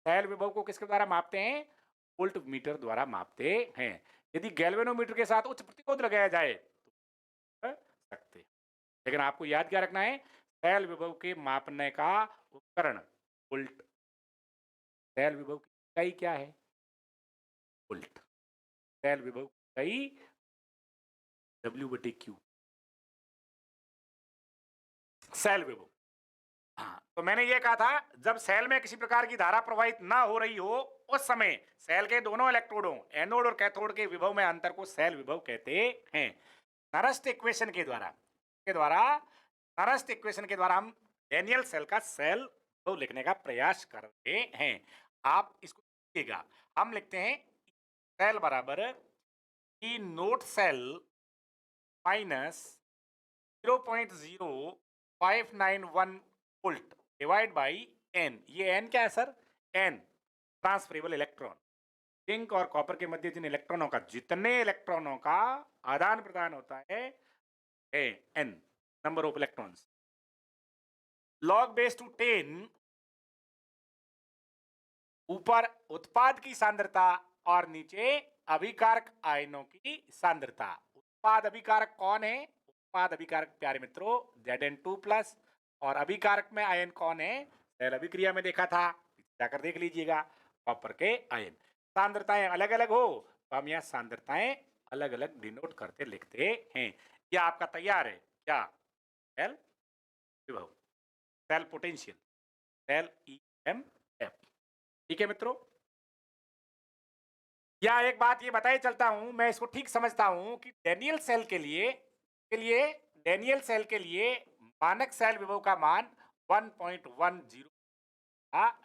सेल विभव को किसके द्वारा मापते हैं? वोल्ट मीटर द्वारा मापते हैं। यदि गैल्वेनोमीटर के साथ उच्च प्रतिरोध लगाया जाए तो सकते, लेकिन आपको याद क्या रखना है, सेल विभव के मापने का उपकरण वोल्ट। सेल विभव की इकाई क्या है? वोल्ट। सेल विभव की इकाई W/Q। सेल विभव। हाँ, तो मैंने ये कहा था जब सेल में किसी प्रकार की धारा प्रवाहित ना हो रही हो उस समय सेल के दोनों इलेक्ट्रोडों एनोड और कैथोड के विभव में अंतर को सेल विभव कहते हैं। नरस्ट इक्वेशन के द्वारा हम डैनियल सेल का सेल विभव लिखने का प्रयास कर रहे हैं। आप इसको लिखिएगा, हम लिखते हैं सेल बराबर E naught cell minus 0.0591 volt divide by n. ये एन क्या है sir? N transferable electron. Zinc और कॉपर के मध्य जिन इलेक्ट्रॉनों का, जितने इलेक्ट्रॉनों का आदान प्रदान होता है n, number of electrons, log base to 10 ऊपर उत्पाद की सांद्रता और नीचे अभिकारक आयनों की सांद्रता। उत्पाद अभिकारक कौन है? उत्पाद अभिकारक प्यारे मित्रों Zn2+ और अभिकारक में आयन कौन है? सेल अभिक्रिया में देखा था, जाकर देख लीजिएगा, कॉपर के आयन। सांद्रताएं अलग अलग हो तो हम यहाँ सांद्रताएं अलग अलग डिनोट करते लिखते हैं। यह आपका तैयार है क्या? सेल विभव, सेल पोटेंशियल, सेल ईएमएफ। ठीक है मित्रों, या एक बात ये बताए चलता हूं, मैं इसको ठीक समझता हूं कि डैनियल सेल के लिए डैनियल सेल के लिए मानक सेल विभव का मान 1.10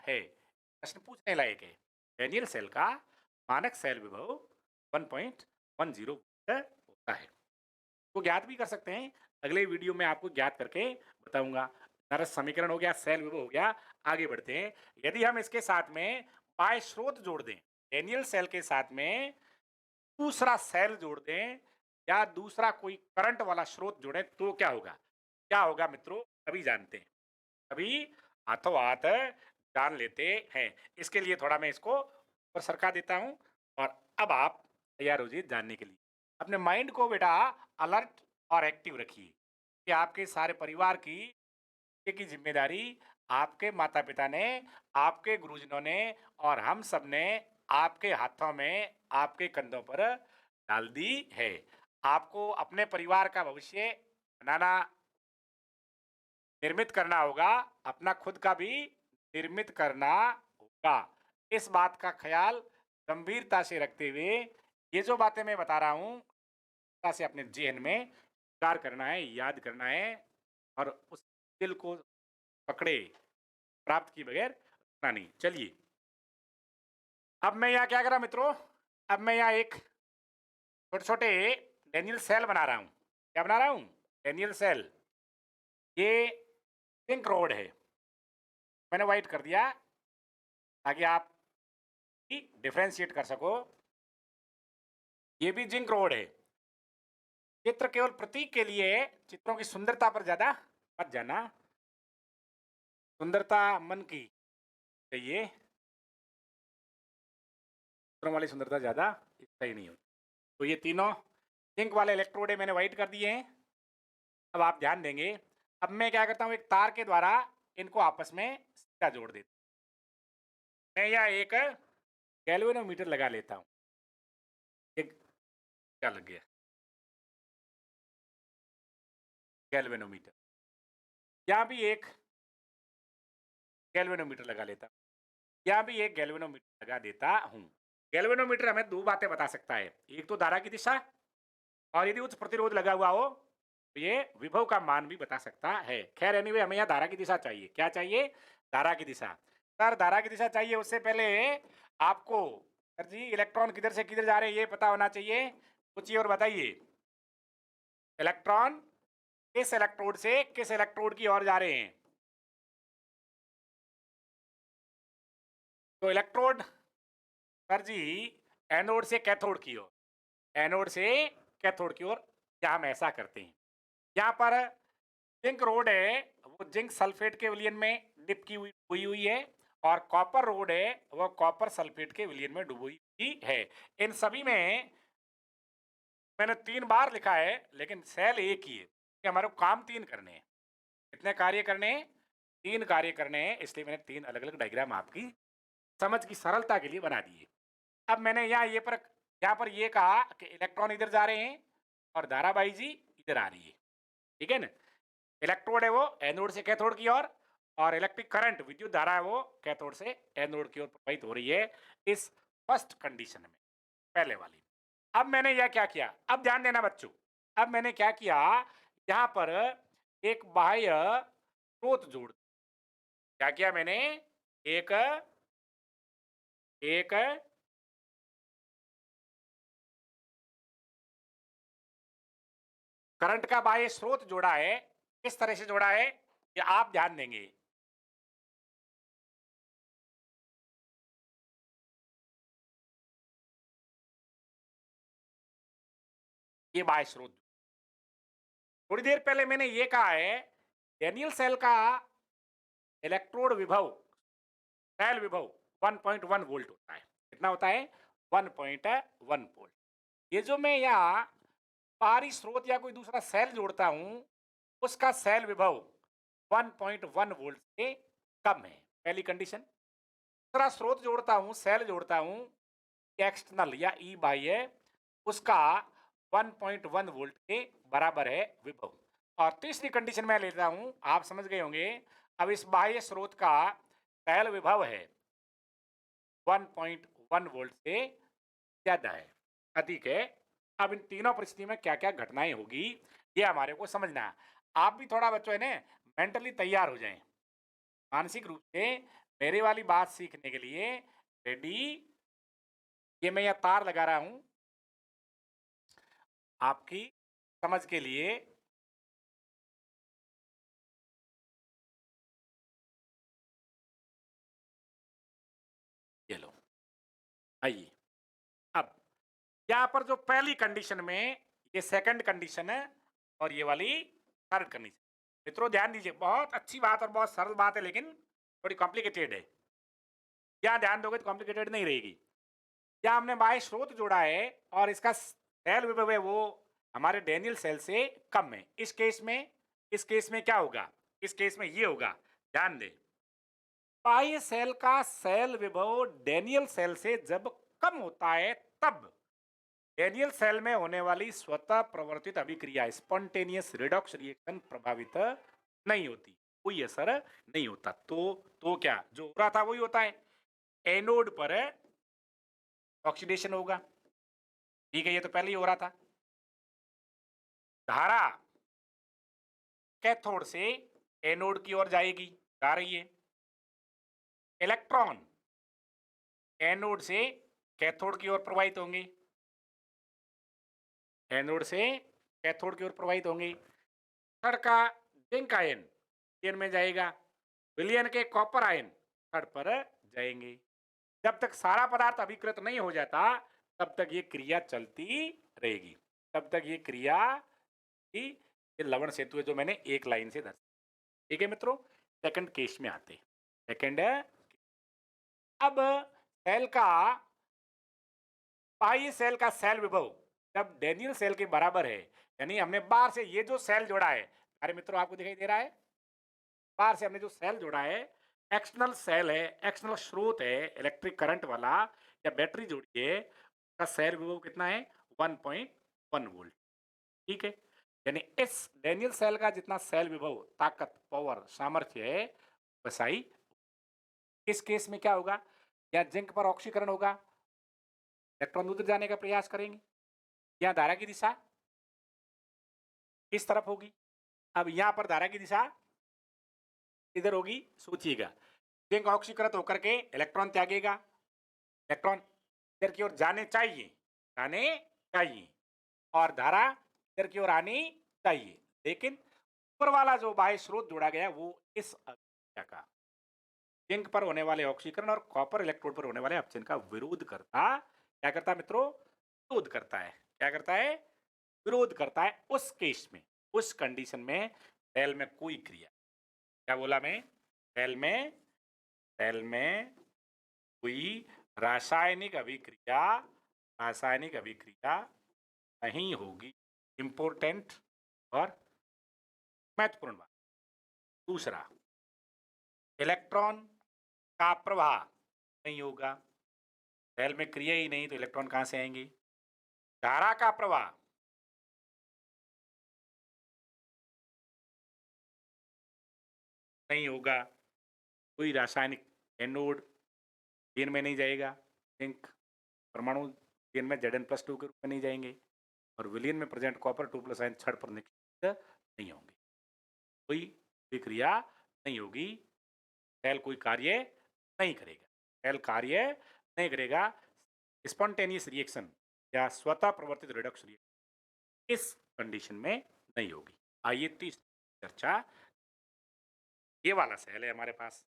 है। प्रश्न पूछने लायक है, डैनियल सेल का मानक सेल विभव 1.10 होता है। तो ज्ञात भी कर सकते हैं, अगले वीडियो में आपको ज्ञात करके बताऊंगा। नरस समीकरण हो गया, सेल विभव हो गया। आगे बढ़ते हैं, यदि हम इसके साथ में बाह्य स्रोत जोड़ दें, डैनियल सेल के साथ में दूसरा सेल जोड़ दें या दूसरा कोई करंट वाला स्रोत जोड़ें तो क्या होगा? क्या होगा मित्रों, अभी जानते हैं, अभी हाथों हाथ जान लेते हैं। इसके लिए थोड़ा मैं इसको ऊपर सरका देता हूं और अब आप तैयार हो जाइए जानने के लिए। अपने माइंड को बेटा अलर्ट और एक्टिव रखिए कि आपके सारे परिवार की जिम्मेदारी आपके माता पिता ने, आपके गुरुजनों ने और हम सब ने आपके हाथों में, आपके कंधों पर डाल दी है। आपको अपने परिवार का भविष्य बनाना, निर्मित करना होगा, अपना खुद का भी निर्मित करना होगा। इस बात का ख्याल गंभीरता से रखते हुए ये जो बातें मैं बता रहा हूं से अपने जेहन में विचार करना है, याद करना है और उस दिल को पकड़े, प्राप्त किए बगैर रुकना नहीं। चलिए, अब मैं यहाँ क्या कर रहा हूँ मित्रों, अब मैं यहाँ एक छोटे-छोटे डेनियल सेल बना रहा हूँ। क्या बना रहा हूँ? Daniell cell. ये जिंक रोड है। मैंने व्हाइट कर दिया ताकि आप डिफरेंशिएट कर सको। ये भी जिंक रोड है। चित्र केवल प्रतीक के लिए है, चित्रों की सुंदरता पर ज्यादा मत जाना। सुंदरता मन की चाहिए, चित्रों वाली सुंदरता ज्यादा सही नहीं होती। तो ये तीनों जिंक वाले इलेक्ट्रोड है, मैंने व्हाइट कर दिए हैं। अब आप ध्यान देंगे, अब मैं क्या करता हूँ, एक तार के द्वारा इनको आपस में सीधा जोड़ देता हूँ। मैं यहाँ एक गैल्वेनोमीटर लगा लेता हूँ। एक क्या लग गया? गैल्वेनोमीटर। यहाँ भी एक गैल्वेनोमीटर लगा लेता हूँ। यहाँ भी एक गैल्वेनोमीटर लगा देता हूँ। गैल्वेनोमीटर हमें दो बातें बता सकता है, एक तो धारा की दिशा, और यदि उच्च प्रतिरोध लगा हुआ हो तो ये विभव का मान भी बता सकता है। खैर एनीवे, हमें यहाँ धारा की दिशा चाहिए। क्या चाहिए? धारा की दिशा। सर धारा की दिशा चाहिए, उससे पहले आपको सर जी इलेक्ट्रॉन किधर से किधर जा रहे हैं ये पता होना चाहिए। पूछिए और बताइए, इलेक्ट्रॉन किस इलेक्ट्रोड से किस इलेक्ट्रोड की ओर जा रहे हैं? तो इलेक्ट्रोड सर जी एनोड से कैथोड की ओर, एनोड से कैथोड की ओर। क्या हम ऐसा करते हैं, यहाँ पर जिंक रोड है, वो जिंक सल्फेट के विलयन में डिप की हुई है, और कॉपर रोड है, वो कॉपर सल्फेट के विलयन में डुबी हुई है। इन सभी में मैंने 3 बार लिखा है, लेकिन सेल एक ही है कि हमारे को काम 3 करने हैं। कितने कार्य करने हैं? 3 कार्य करने हैं, इसलिए मैंने 3 अलग अलग डायग्राम आपकी समझ की सरलता के लिए बना दिए। अब मैंने यहाँ पर ये कहा कि इलेक्ट्रॉन इधर जा रहे हैं और धाराबाई जी इधर आ रही है। ठीक है ना? इलेक्ट्रोड है वो एनोड से कैथोड की ओर, और इलेक्ट्रिक करंट विद्युत धारा है वो कैथोड से एनोड की ओर प्रवाहित हो रही है, इस फर्स्ट कंडीशन में, पहले वाली। अब मैंने यह क्या किया, अब ध्यान देना बच्चों, अब मैंने क्या किया, यहां पर एक बाह्य स्रोत जोड़, क्या किया मैंने, एक एक करंट का बाह्य स्रोत जोड़ा है। किस तरह से जोड़ा है ये आप ध्यान देंगे। ये बाह्य स्रोत, थोड़ी देर पहले मैंने ये कहा है, डेनियल सेल का इलेक्ट्रोड विभव, सेल विभव 1.1 वोल्ट होता है। कितना होता है? 1.1 वोल्ट। ये जो मैं यहाँ बाहरी स्रोत या कोई दूसरा सेल जोड़ता हूं, उसका सेल विभव 1.1 वोल्ट से कम है, पहली कंडीशन। दूसरा स्रोत जोड़ता हूं, सेल जोड़ता हूं, एक्सटर्नल या ई बाह्य, उसका 1.1 वोल्ट के बराबर है विभव। और तीसरी कंडीशन मैं लेता हूं, आप समझ गए होंगे, अब इस बाह्य स्रोत का सेल विभव है 1.1 वोल्ट से ज्यादा है, अधिक है। अब इन तीनों परिस्थिति में क्या क्या घटनाएं होगी ये हमारे को समझना है। आप भी थोड़ा बच्चों है ना मेंटली तैयार हो जाएं, मानसिक रूप से मेरी वाली बात सीखने के लिए रेडी। ये मैं यहाँ तार लगा रहा हूं आपकी समझ के लिए। ये लो, आइए। अब यहाँ पर जो पहली कंडीशन में, ये सेकंड कंडीशन है, और ये वाली थर्ड कंडीशन। मित्रों ध्यान दीजिए, बहुत अच्छी बात और बहुत सरल बात है, लेकिन थोड़ी कॉम्प्लिकेटेड है। यहाँ ध्यान दोगे तो कॉम्प्लिकेटेड नहीं रहेगी। यहाँ हमने बाह्य स्रोत जोड़ा है और इसका सेल विभव है वो हमारे डेनियल सेल से कम है। इस केस में क्या होगा, इस केस में ये होगा, ध्यान दे, बाह्य सेल का सेल विभव डेनियल सेल से जब कम होता है, तब डेनियल सेल में होने वाली स्वतः प्रवर्तित अभिक्रिया स्पॉन्टेनियस रिडॉक्स रिएक्शन प्रभावित नहीं होती, कोई असर नहीं होता। तो क्या जो हो रहा था वही होता है, एनोड पर ऑक्सीडेशन होगा। ठीक है, ये तो पहले ही हो रहा था। धारा कैथोड से एनोड की ओर जाएगी, जा रही है। इलेक्ट्रॉन एनोड से कैथोड की ओर प्रवाहित होंगे, एनोड से कैथोड की ओर प्रवाहित होंगे। थर्ड का जिंक आयन विलयन में जाएगा, विलयन के कॉपर आयन थर्ड पर जाएंगे। जब तक सारा पदार्थ अभिकृत नहीं हो जाता तब तक ये क्रिया चलती रहेगी, तब तक ये क्रिया की, ये लवण सेतु है जो मैंने एक लाइन से दर्शाया। ठीक है मित्रों, सेकंड केस में आते हैं। सेकंड, अब सेल का, बाह्य सेल का सेल विभव जब डेनियल सेल के बराबर है, यानी हमने बाहर से ये जो सेल जोड़ा है, अरे मित्रों आपको दिखाई दे रहा है, बाहर से हमने जो सेल जोड़ा है, एक्सटर्नल सेल है, एक्सटर्नल स्रोत है इलेक्ट्रिक करंट वाला, या बैटरी जोड़ी है, उसका सेल विभव कितना है 1.1 वोल्ट। ठीक है, यानी इस डेनियल सेल का जितना सेल विभव, ताकत, पावर, सामर्थ्य है वैसा ही इस केस में क्या होगा, या जिंक पर ऑक्सीकरण होगा, इलेक्ट्रॉन उधर जाने का प्रयास करेंगे, या धारा की दिशा इस तरफ होगी। अब यहां पर धारा की दिशा इधर होगी, सोचिएगा, जिंक ऑक्सीकृत होकर के इलेक्ट्रॉन त्यागेगा, इलेक्ट्रॉन इधर की ओर जाने चाहिए, जाने चाहिए, और धारा इधर की ओर आनी चाहिए, लेकिन ऊपर वाला जो बाह्य स्रोत जोड़ा गया वो इस अभिक्रिया का जिंक पर होने वाले ऑक्सीकरण और कॉपर इलेक्ट्रोड पर होने वाले अपचयन का विरोध करता, क्या करता मित्रों, विरोध करता है। क्या करता है, विरोध करता है। उस केस में, उस कंडीशन में सेल में कोई क्रिया, क्या बोला मैं, सेल में कोई रासायनिक अभिक्रिया, रासायनिक अभिक्रिया नहीं होगी। इंपोर्टेंट और महत्वपूर्ण बात। दूसरा, इलेक्ट्रॉन का प्रवाह नहीं होगा, सेल में क्रिया ही नहीं तो इलेक्ट्रॉन कहां से आएंगे। धारा का प्रवाह नहीं होगा, कोई रासायनिक एनोड दिन में नहीं जाएगा, जिंक परमाणु दिन में Zn+2 के रूप में नहीं जाएंगे, और विलयन में प्रेजेंट कॉपर 2+ आयन छड़ पर निक्षिप्त नहीं होंगे, कोई विक्रिया नहीं होगी, सेल कोई कार्य नहीं करेगा, सेल कार्य नहीं करेगा। स्पॉन्टेनियस रिएक्शन या स्वतः प्रवर्तित रिडक्स रिएक्शन इस कंडीशन में नहीं होगी। आइए तीसरी चर्चा, ये वाला सेल है हमारे पास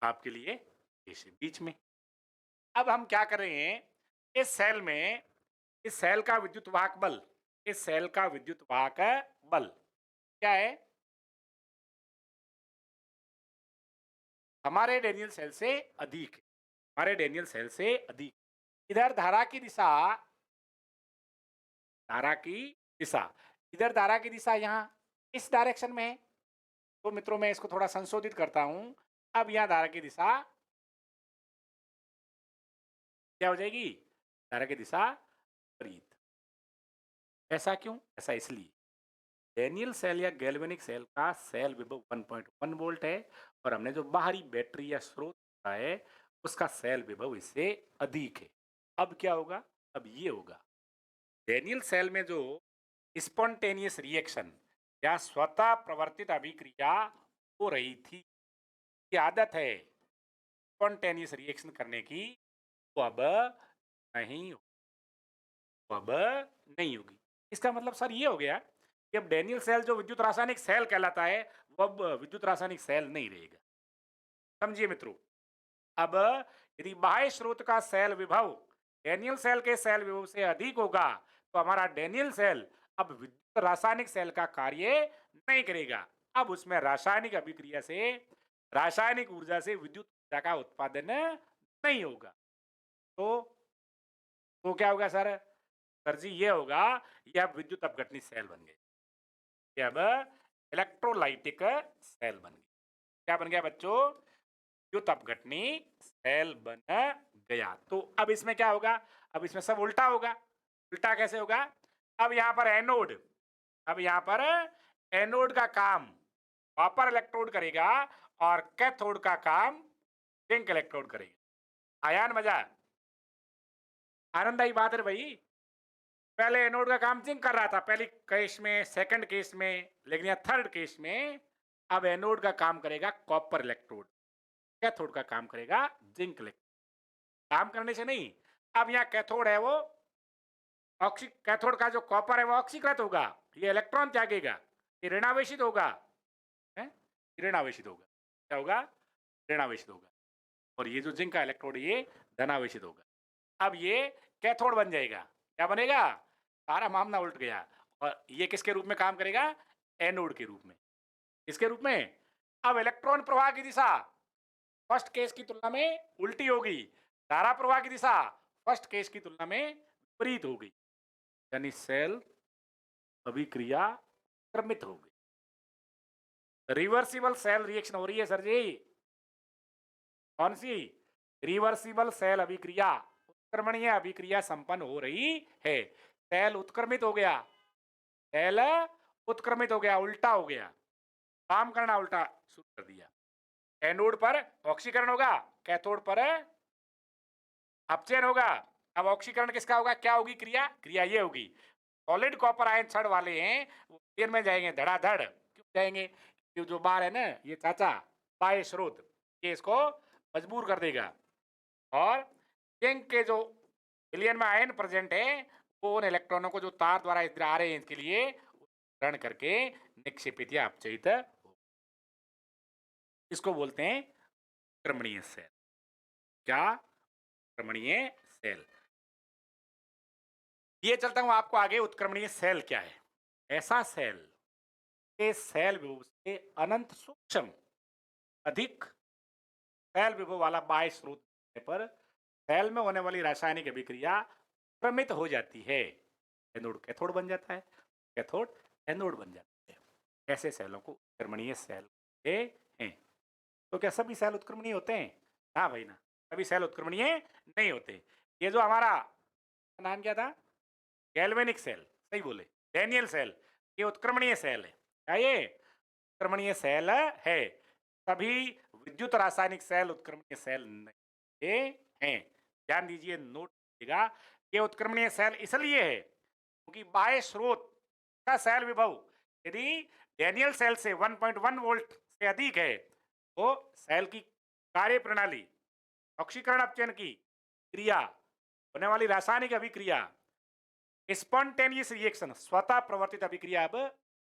आपके लिए, इस बीच में। अब हम क्या कर रहे हैं, इस सेल में, इस सेल का विद्युत वाहक बल, इस सेल का विद्युत वाहक बल क्या है, हमारे डेनियल सेल से अधिक है, हमारे डेनियल सेल से अधिक। इधर धारा की दिशा, धारा की दिशा, इधर धारा की दिशा यहाँ इस डायरेक्शन में है, तो मित्रों मैं इसको थोड़ा संशोधित करता हूं। अब यहाँ धारा की दिशा क्या हो जाएगी, धारा की दिशा विपरीत। ऐसा क्यों, ऐसा इसलिए डेनियल सेल या गैल्वेनिक सेल का सेल विभव 1.1 वोल्ट है, और हमने जो बाहरी बैटरी या स्रोत है उसका सेल विभव इससे अधिक है। अब क्या होगा, अब ये होगा, डेनियल सेल में जो स्पॉन्टेनियस रिएक्शन या स्वतः प्रवर्तित अभिक्रिया हो रही थी, ये आदत है स्पॉन्टेनियस रिएक्शन करने की, वो अब नहीं, वो अब नहीं होगी। इसका मतलब सर ये हो गया कि अब डेनियल सेल जो विद्युत रासायनिक सेल कहलाता है वो अब विद्युत रासायनिक सेल नहीं रहेगा। समझिए मित्रों, अब यदि बाह्य स्रोत का सेल विभव डेनियल सेल के सेल विभव से अधिक होगा तो हमारा डेनियल सेल अब विद्युत रासायनिक सेल का कार्य नहीं करेगा, अब उसमें रासायनिक अभिक्रिया से, रासायनिक ऊर्जा से विद्युत ऊर्जा का उत्पादन नहीं होगा। तो क्या होगा सर, सर जी ये होगा, ये अब विद्युत अपघटनी सेल बन गए, ये अब इलेक्ट्रोलाइटिक सेल बन गए। क्या बन गया बच्चों, विद्युत अपघटनी सेल बन गया। तो अब इसमें क्या होगा, अब इसमें सब उल्टा होगा। उल्टा कैसे होगा, अब यहां पर एनोड, अब यहां पर एनोड का काम कॉपर इलेक्ट्रोड करेगा और कैथोड का काम जिंक इलेक्ट्रोड करेगा। आयान मजा, आनंद आई बात है भाई। पहले एनोड का काम जिंक कर रहा था, पहली केस में, सेकंड केस में, लेकिन या थर्ड केस में अब एनोड का काम करेगा कॉपर इलेक्ट्रोड, कैथोड का काम करेगा जिंक इलेक्ट्रोड। काम करने से नहीं, अब यहाँ कैथोड है वो ऑक्सी, कैथोड का जो कॉपर है वो ऑक्सीकृत होगा, ये इलेक्ट्रॉन त्यागेगा, ये ऋणावेशित होगा, है ऋणावेशित होगा, क्या होगा, ऋणावेशित होगा। और ये जो जिंक का इलेक्ट्रोड ये धनावेशित होगा। अब ये कैथोड बन जाएगा, क्या बनेगा, सारा मामला उल्ट गया। और ये किसके रूप में काम करेगा, एनोड के रूप में, इसके रूप में। अब इलेक्ट्रॉन प्रवाह की दिशा फर्स्ट केस की तुलना में उल्टी होगी, धारा प्रवाह की दिशा फर्स्ट केस की तुलना में विपरीत होगी, यानी सेल अभिक्रिया क्रमित होगी। रिवर्सिबल सेल रिएक्शन हो रही है सर जी, कौन सी, रिवर्सिबल सेल अभिक्रिया, उत्क्रमणीय अभिक्रिया संपन्न हो रही है। सेल उत्क्रमित हो गया, सेल उत्क्रमित हो गया, उल्टा हो गया, काम करना उल्टा शुरू कर दिया। एनोड पर ऑक्सीकरण होगा, कैथोड पर अपचयन होगा। अब ऑक्सीकरण किसका होगा, क्या होगी क्रिया, क्रिया ये होगी, सॉलिड कॉपर आयन छड़ वाले हैं वो पेड़ में जाएंगे धड़ाधड़, क्यों जाएंगे, क्यों जो बार है ना ये चाचा बाह्य स्रोत, ये इसको मजबूर कर देगा। और जिंक के जो विलयन में आयन प्रेजेंट है वो उन इलेक्ट्रॉनों को जो तार द्वारा इधर आ रहे हैं इसके लिए ग्रहण करके निक्षेपित या अपचयित, इसको बोलते हैं क्रमणीय सेल। क्या, क्रमणीय सेल। ये चलता हूं आपको आगे, उत्क्रमणीय सेल क्या है। ऐसा सेल के सेल विभव से अनंत सूक्ष्म अधिक सेल विभव वाला बाह्य स्रोत पर सेल में होने वाली रासायनिक अभिक्रिया क्रमित हो जाती है, एनोड कैथोड बन जाता है, कैथोड एनोड बन जाता है। ऐसे सेलों को उत्क्रमणीय सेल कहते हैं। तो क्या सभी सेल उत्क्रमणीय होते हैं, ना भाई ना, सभी सेल उत्क्रमणीय नहीं होते। ये जो हमारा नाम क्या था, गैल्वेनिक सेल, सही बोले, डैनियल सेल, ये उत्क्रमणीय सेल है, क्या ये उत्क्रमणीय सेल है। सभी विद्युत रासायनिक सेल उत्क्रमणीय सेल नहीं हैं, ध्यान दीजिए, नोट कीजिएगा। ये उत्क्रमणीय सेल इसलिए है क्योंकि बाह्य स्रोत का सेल विभव यदि डैनियल सेल से 1.1 वोल्ट से अधिक है तो सेल की कार्य प्रणाली, ऑक्सीकरण अपचयन की क्रिया, होने वाली रासायनिक अभिक्रिया, स्पॉन्टेनियस रिएक्शन, स्वतः प्रवर्तित अभिक्रिया अब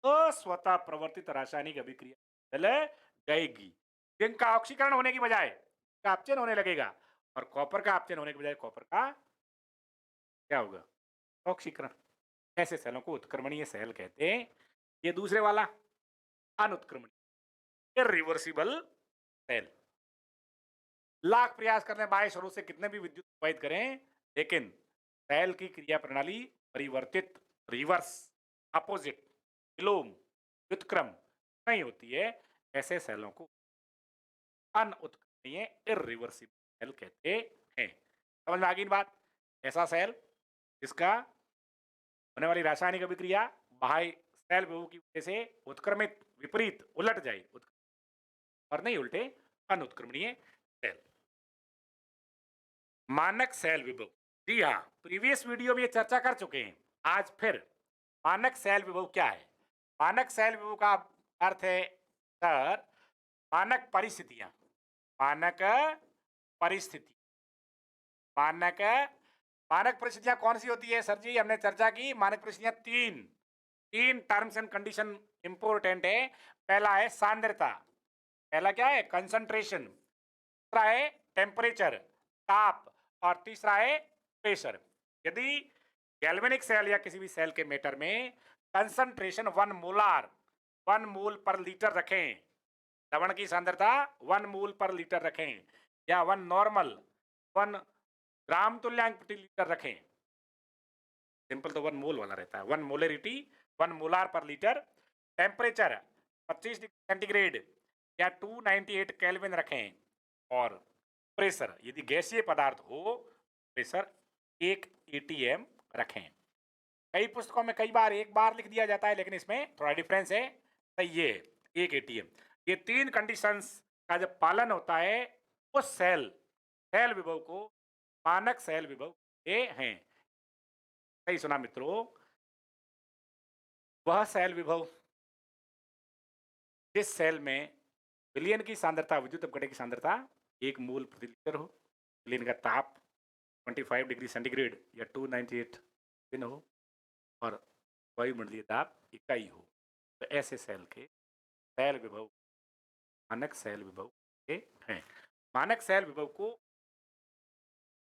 अस्वतः प्रवर्तित रासायनिक अभिक्रिया चल जाएगी। जिंक का ऑक्सीकरण होने की बजाय का अपचयन होने लगेगा और कॉपर का अपचयन होने के बजाय कॉपर का क्या होगा, ऑक्सीकरण। ऐसे सेलों को उत्क्रमणीय सेल कहते हैं। ये दूसरे वाला अनुत्क्रमणीय, इरिवर्सिबल सेल। लाख प्रयास कर लें बाह्य स्रोत से कितने भी विद्युत प्रवाहित करें, लेकिन सेल की क्रिया प्रणाली परिवर्तित, रिवर्स, अपोजिट, विलोम, व्युत्क्रम नहीं होती है। ऐसे सेलों को अनुत्क्रमणीय इरिवर्सिबल सेल कहते हैं। समझ में आ गई बात। ऐसा सेल जिसका होने वाली रासायनिक अभिक्रिया बाह्य सेल विभव की वजह से उत्क्रमित, विपरीत, उलट जाए, और नहीं उल्टे, अनुत्क्रमणीय सेल। मानक सेल विभव, जी हाँ, प्रीवियस वीडियो में ये चर्चा कर चुके हैं। आज फिर मानक सेल विभव क्या है। मानक सेल विभव का अर्थ है सर मानक परिस्थितियां, मानक परिस्थिति, मानक, मानक परिस्थितियां कौन सी होती है सर जी, हमने चर्चा की मानक परिस्थितियां तीन, तीन टर्म्स एंड कंडीशन इंपोर्टेंट है। पहला है सांद्रता, पहला क्या है कंसंट्रेशन, दूसरा है टेम्परेचर, ताप, और तीसरा है प्रेशर। यदि गैल्वेनिक सेल या किसी भी सेल के मेटर में कंसंट्रेशन 1 मोलार, 1 मोल पर लीटर रखें, लवण की सांद्रता 1 मोल पर लीटर रखें, या 1 नॉर्मल, 1 ग्राम तुल्यांक प्रति लीटर रखें, सिंपल तो 1 मोल वाला रहता है, 1 मोलरिटी 1 मोलार पर लीटर, टेम्परेचर 25 डिग्री सेंटीग्रेड या 298 केल्विन रखें, और प्रेशर यदि गैसीय पदार्थ हो प्रेशर 1 एटीएम रखें। कई पुस्तकों में कई बार एक बार लिख दिया जाता है, लेकिन इसमें थोड़ा डिफरेंस है, सही है 1 एटीएम। ये तीन कंडीशंस का जब पालन होता है उस सेल, सेल विभव को मानक सेल विभव कहते हैं। सही सुना मित्रों। वह सेल विभव जिस सेल में विलयन की सांद्रता विद्युत अपघटन की सांद्रता 1 मोल प्रति लीटर हो, विलयन का ताप 25 डिग्री सेंटीग्रेड या 298 केल्विन हो और वायुमंडलीय दाब इकाई हो, तो ऐसे सेल के सेल विभव मानक सेल विभव के हैं। मानक सेल विभव को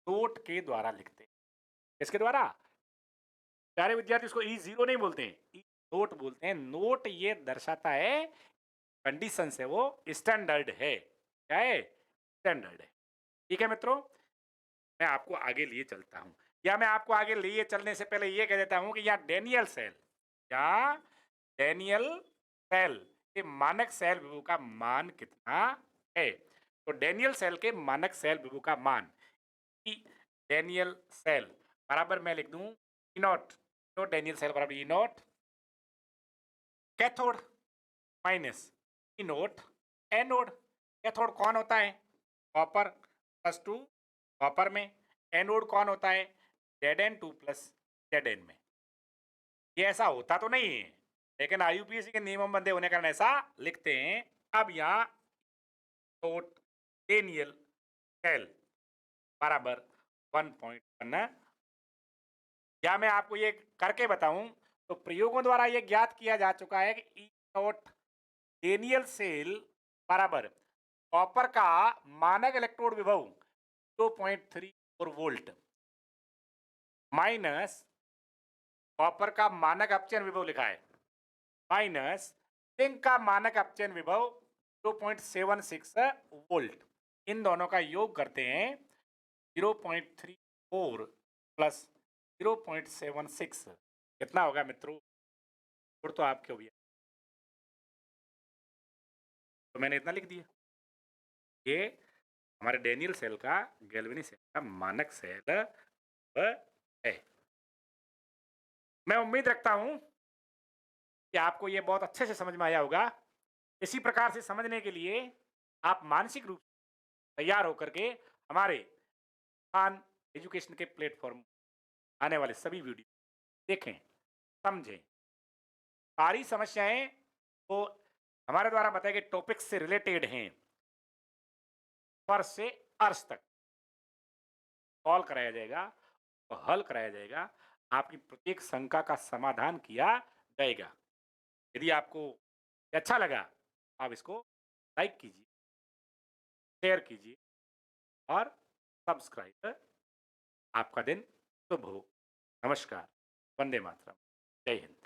नोट के द्वारा लिखते हैं। इसके द्वारा प्यारे विद्यार्थी इसको E0 नहीं बोलते हैं, ई नोट बोलते हैं। नोट ये दर्शाता है कंडीशन से वो स्टैंडर्ड है। क्या है? स्टैंडर्ड है। ठीक है मित्रों, मैं आपको आगे लिए चलता हूं, या मैं आपको आगे लिए चलने से पहले ये कह देता हूं कि यहाँ डेनियल सेल या डेनियल सेल के मानक सेल विभव का मान कितना है। तो डेनियल सेल के मानक सेल विभव का मान डेनियल सेल बराबर मैं लिख दूं ई नॉट, तो डेनियल सेल बराबर E naught cathode minus E naught anode. Cathode कौन होता है? कॉपर प्लस 2 कॉपर में। एनोड कौन होता है? Zn2 प्लस Zn में। ये ऐसा होता तो नहीं है, लेकिन आईयूपीएसी के नियम बंधे होने के कारण ऐसा लिखते हैं। अब यहाँ नोट डेनियल सेल बराबर 1.1, या मैं आपको ये करके बताऊं तो प्रयोगों द्वारा ये ज्ञात किया जा चुका है कि ई नोट डेनियल सेल बराबर कॉपर का मानक इलेक्ट्रोड विभव 2.34 वोल्ट माइनस कॉपर का मानक अपचयन विभव लिखा है माइनस जिंक का मानक अपचयन विभव 2.76 वोल्ट, इन दोनों का योग करते हैं 0.34 प्लस 0.76 कितना होगा मित्रों? और तो आपके हो गया, तो मैंने इतना लिख दिया। ये हमारे डेनियल सेल का गैल्वेनी सेल का मानक सेल है। मैं उम्मीद रखता हूं कि आपको ये बहुत अच्छे से समझ में आया होगा। इसी प्रकार से समझने के लिए आप मानसिक रूप से तैयार होकर के हमारे खान एजुकेशन के प्लेटफॉर्म आने वाले सभी वीडियो देखें, समझें। सारी समस्याएं तो हमारे द्वारा बताए गए टॉपिक से रिलेटेड हैं, फर्श से अर्श तक सॉल्व कराया जाएगा और हल कराया जाएगा। आपकी प्रत्येक शंका का समाधान किया जाएगा। यदि आपको अच्छा लगा, आप इसको लाइक कीजिए, शेयर कीजिए और सब्सक्राइब। आपका दिन शुभ हो। नमस्कार। वंदे मातरम। जय हिंद।